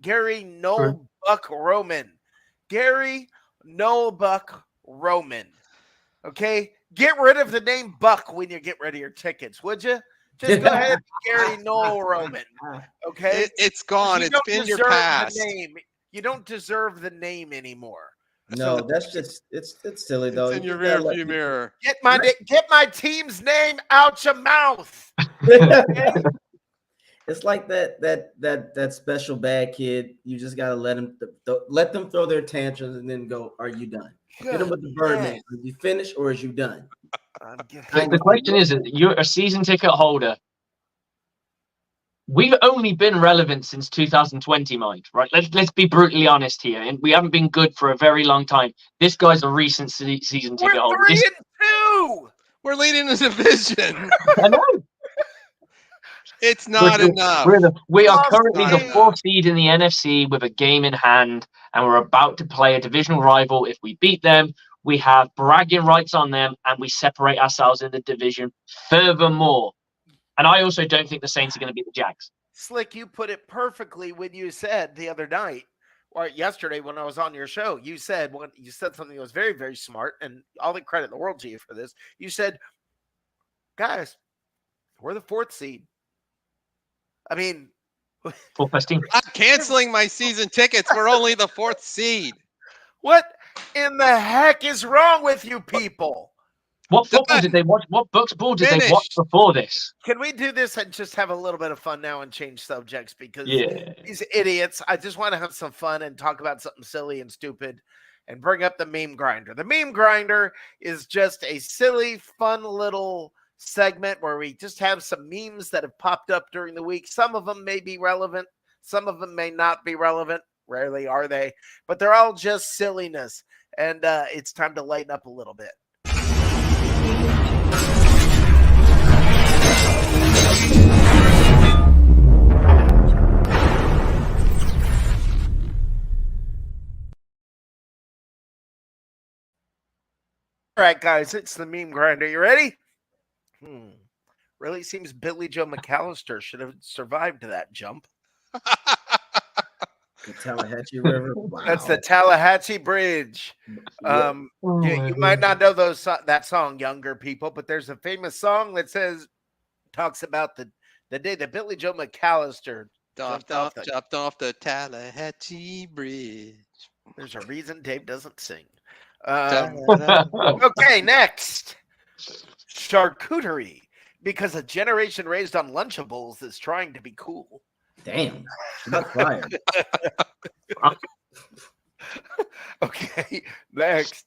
S1: Gary Nullbuck Roman. Gary Nullbuck Roman. Okay? Get rid of the name Buck when you get rid of your tickets, would you? Just go ahead, Gary Null Roman. Okay?
S5: It's gone. It's been your past.
S1: You don't deserve the name anymore.
S7: No, that's just it's silly though.
S5: It's in your rear view mirror.
S1: Get my team's name out your mouth.
S7: It's like that special bad kid. You just gotta let them throw their tantrums and then go. Are you done? Hit them with the Birdman. Are you finished or is you done?
S8: The question is, you're a season ticket holder. we've only been relevant since 2020, Mike. Right? Let's be brutally honest here, and we haven't been good for a very long time. This guy's a recent season ticket holder.
S1: We're 3-2.
S5: We're leading the division.
S8: I know.
S5: It's not enough.
S8: We are
S1: Lost
S8: currently the
S1: game.
S8: 4th seed in the NFC with a game in hand, and we're about to play a divisional rival. If we beat them, we have bragging rights on them, and we separate ourselves in the division furthermore. And I also don't think the Saints are going to beat the Jags.
S1: Slick, you put it perfectly when you said the other night or yesterday when I was on your show. You said something that was very, very smart, and all the credit in the world to you for this. You said, guys, we're the 4th seed. I mean,
S8: Full best team.
S5: I'm canceling my season tickets. We're only the 4th seed.
S1: what in the heck is wrong with you people?
S8: What football did they watch? What BUCS ball did they watch before this?
S1: Can we do this and just have a little bit of fun now and change subjects? Because these idiots, I just want to have some fun and talk about something silly and stupid and bring up the meme grinder. The meme grinder is just a silly, fun little segment where we just have some memes that have popped up during the week. Some of them may be relevant. Some of them may not be relevant. Rarely are they, but they're all just silliness. And it's time to lighten up a little bit. All right, guys, it's the meme grinder. You ready? Really seems Billy Joe McAllister should have survived that jump.
S7: The Tallahatchie River. Wow.
S1: That's the Tallahatchie Bridge. You might not know that song, younger people, but there's a famous song that talks about the day that Billy Joe McAllister
S5: jumped off the Tallahatchie Bridge.
S1: There's a reason Dave doesn't sing. Okay, next. Charcuterie, because a generation raised on Lunchables is trying to be cool.
S7: Damn. Not fire.
S1: Okay, next.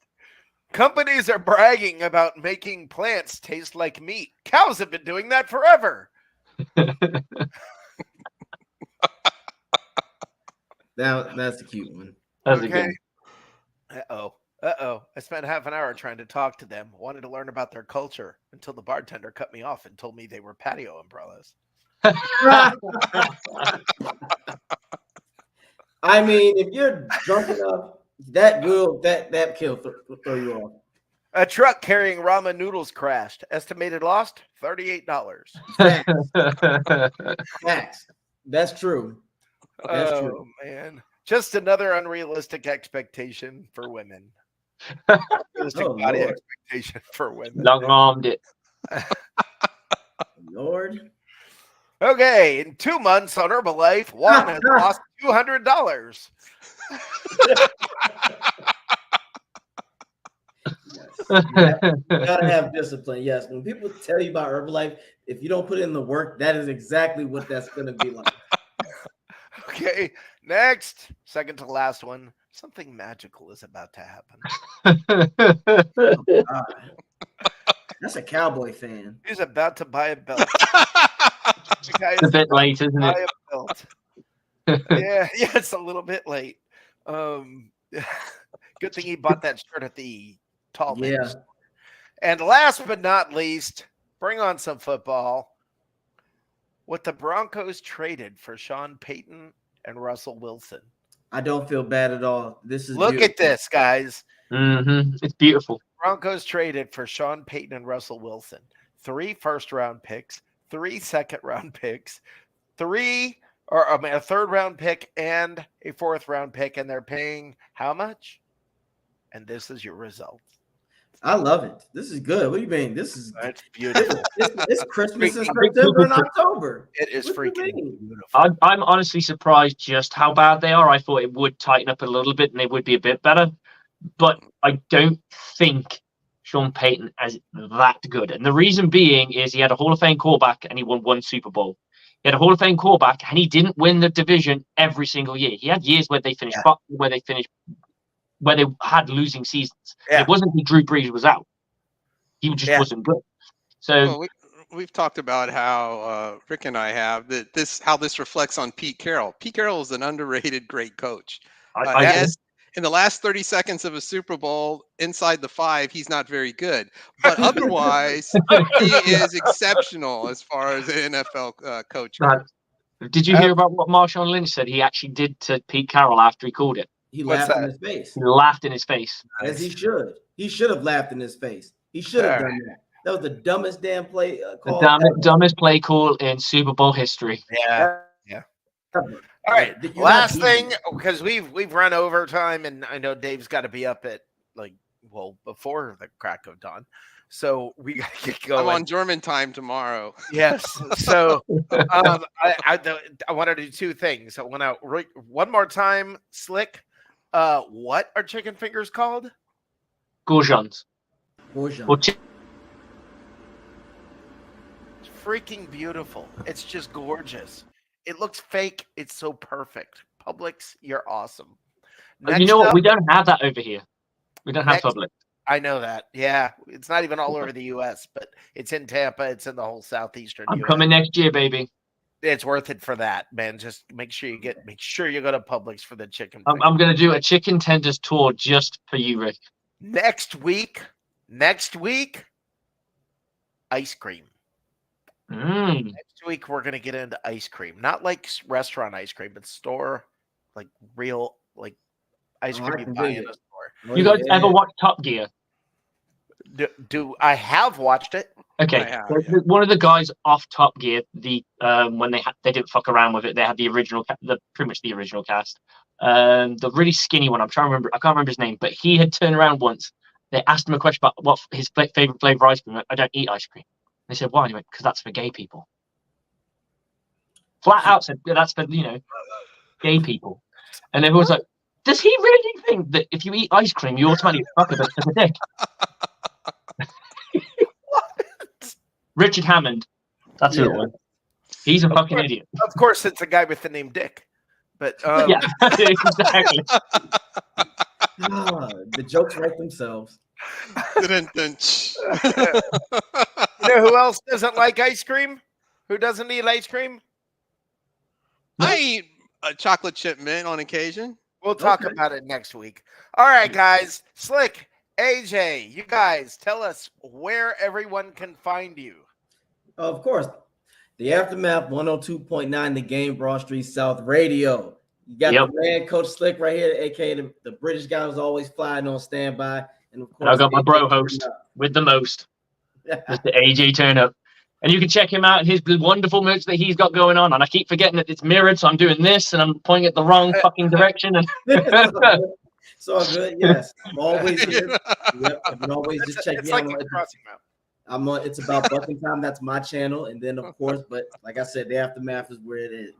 S1: Companies are bragging about making plants taste like meat. Cows have been doing that forever.
S7: That's a cute one.
S8: That's a good one.
S1: Uh-oh. I spent half an hour trying to talk to them, wanted to learn about their culture until the bartender cut me off and told me they were patio umbrellas.
S7: I mean, if you're drunk enough, that kill throw you off.
S1: A truck carrying ramen noodles crashed. Estimated lost $38.
S7: Facts. That's true. That's true.
S1: Man. Just another unrealistic expectation for women. Realistic body expectation for women.
S8: Long-armed it.
S7: Lord.
S1: Okay, in 2 months on Herbalife, Juan has lost $200.
S7: You gotta have discipline. Yes, when people tell you about Herbalife, if you don't put in the work, that is exactly what that's gonna be like.
S1: Okay, next, second to last one. Something magical is about to happen.
S7: Oh, God. That's a Cowboy fan.
S1: He's about to buy a belt.
S8: It's a bit late, isn't it?
S1: A belt. Yeah, it's a little bit late. Good thing he bought that shirt at the Tall Man.
S7: Yeah.
S1: And last but not least, bring on some football. What the Broncos traded for Sean Payton and Russell Wilson.
S7: I don't feel bad at all. This is
S1: Look
S7: beautiful.
S1: at this, guys.
S8: Mm-hmm. It's beautiful.
S1: Broncos traded for Sean Payton and Russell Wilson. 3 first-round picks, 3 second-round picks, a 3rd-round pick, and a 4th-round pick, and they're paying how much? And this is your result.
S7: I love it. This is good. What do you mean?
S1: That's beautiful.
S7: It's Christmas in September and October.
S1: It is
S7: What do you
S1: freaking
S7: mean?
S1: beautiful.
S8: I'm honestly surprised just how bad they are. I thought it would tighten up a little bit and they would be a bit better. But I don't think Sean Payton is that good. And the reason being is he had a Hall of Fame quarterback and he won 1 Super Bowl. He had a Hall of Fame quarterback and he didn't win the division every single year. He had years where they finished where they had losing seasons.
S1: Yeah.
S8: It wasn't that Drew Brees was out. He just wasn't good. So
S5: we've talked about how Rick and I have how this reflects on Pete Carroll. Pete Carroll is an underrated great coach. Yes, in the last 30 seconds of a Super Bowl inside the 5, he's not very good, but otherwise he is exceptional as far as an NFL coach goes.
S8: Did you hear about what Marshawn Lynch said he actually did to Pete Carroll after he called it?
S7: He laughed in his face.
S8: He laughed in his face.
S7: As he should. He should have laughed in his face. He should have done that. That was the dumbest damn play call.
S8: The dumbest play call in Super Bowl history.
S1: Yeah. All right. Last thing, because we've run overtime, and I know Dave's got to be up at before the crack of dawn. So we got to get going.
S5: I'm on German time tomorrow.
S1: Yes. So I want to do two things. I want to one more time, Slick. What are chicken fingers called?
S8: Goujons.
S1: It's freaking beautiful. It's just gorgeous. It looks fake. It's so perfect. Publix, you're awesome.
S8: You know what? We don't have that over here. We don't have Publix.
S1: I know that. Yeah. It's not even all over the U.S., but it's in Tampa. It's in the whole southeastern
S8: I'm
S1: US.
S8: coming next year, baby.
S1: It's worth it for that, man. Just make sure you go to Publix for the chicken.
S8: I'm going to do a chicken tenders tour just for you, Rick.
S1: Next week, ice cream. Next week, we're going to get into ice cream. Not like restaurant ice cream, but store, like real, like ice cream you buy in a store.
S8: You guys ever watch Top Gear?
S1: Do I have watched it?
S8: Okay, one of the guys off Top Gear, when they didn't fuck around with it, they had the original, pretty much the original cast. The really skinny one, I can't remember his name, but he had turned around once. They asked him a question about what his favorite flavor ice cream. I don't eat ice cream. They said, why? He went, because that's for gay people. Flat out said, that's for gay people. And everyone's like, does he really think that if you eat ice cream, you automatically fuck a dick? Richard Hammond. That's who it was. He's a fucking idiot.
S1: Of course, it's a guy with the name Dick. But
S8: yeah, exactly.
S7: The jokes write themselves.
S1: You know who else doesn't like ice cream? Who doesn't eat ice cream?
S5: I eat a chocolate chip mint on occasion.
S1: We'll talk about it next week. All right, guys. Slick, AJ, you guys tell us where everyone can find you.
S7: Of course. The Aftermath 102.9, The Game, Broad Street South Radio. You got the man, Coach Slick, right here, aka the British guy who's always flying on standby. And of course,
S8: I got my bro host with the most, Mr. AJ Turnup. And you can check him out and his wonderful merch that he's got going on. And I keep forgetting that it's mirrored, so I'm doing this and I'm pointing it the wrong fucking direction. And
S7: it's all good. Yes, I'm always here. Yep, I can always just check in. It's about Bucking Time. That's my channel, and then of course, but like I said, the Aftermath is where it is,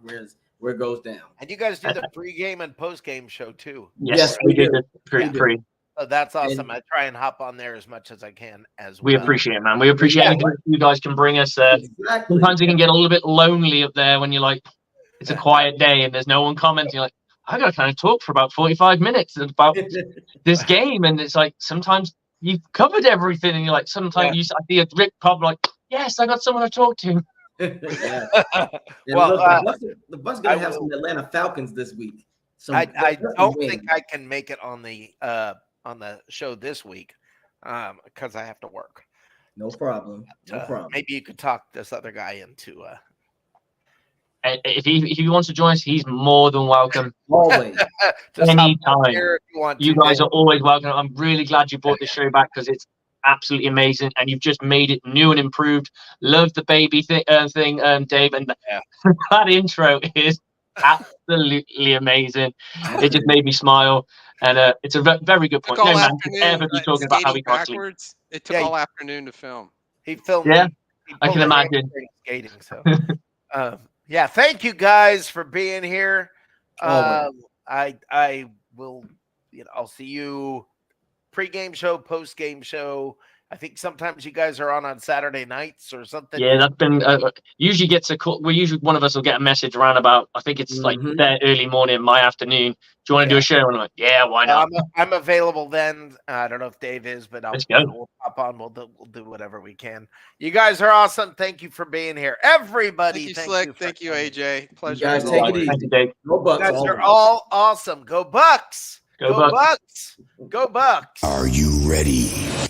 S7: where it goes down.
S1: And you guys do the pregame and postgame show too.
S8: Yes, we did it free.
S1: Oh, that's awesome. I try and hop on there as much as I can as well.
S8: We appreciate it, man. We appreciate anything you guys can bring us. Sometimes it can get a little bit lonely up there when you're like, it's a quiet day and there's no one commenting. You're like, I got to kind of talk for about 45 minutes about this game. And it's like, sometimes you've covered everything. And you're like, sometimes I see a Rick Pop like, yes, I got someone to talk to.
S7: Well, the Bucks going to have some Atlanta Falcons this week. So
S1: I don't think I can make it on the show this week because I have to work.
S7: No problem. No problem.
S1: Maybe you could talk this other guy into.
S8: If he wants to join us, he's more than welcome.
S7: Always.
S8: Anytime. You guys
S1: are
S8: always welcome. I'm really glad you brought this show back because it's absolutely amazing and you've just made it new and improved. Love the baby thing, Dave, and that intro is absolutely amazing. It just made me smile. And it's a very good point. No man could ever be talking about how we got
S5: backwards. It took all afternoon to film.
S1: He filmed.
S8: Yeah, I can imagine.
S1: Skating. So, thank you guys for being here. I will. I'll see you pre-game show, post-game show. I think sometimes you guys are on Saturday nights or something.
S8: Yeah, that's been usually gets a call. One of us will get a message around about. I think it's like their early morning, my afternoon. Do you want to do a show? And I'm like, yeah, why not?
S1: I'm available then. I don't know if Dave is, but we'll pop hop on. We'll do whatever we can. You guys are awesome. Thank you for being here, everybody.
S5: Thank you, Slick. Thank you, AJ. Pleasure.
S7: You guys
S5: as
S7: take it
S5: always.
S7: easy.
S8: Thank you, Dave.
S7: Go Bucks.
S1: You guys
S7: always.
S1: are all awesome. Go Bucks.
S8: Go Bucks.
S1: Bucks. Go Bucks.
S3: Are you ready?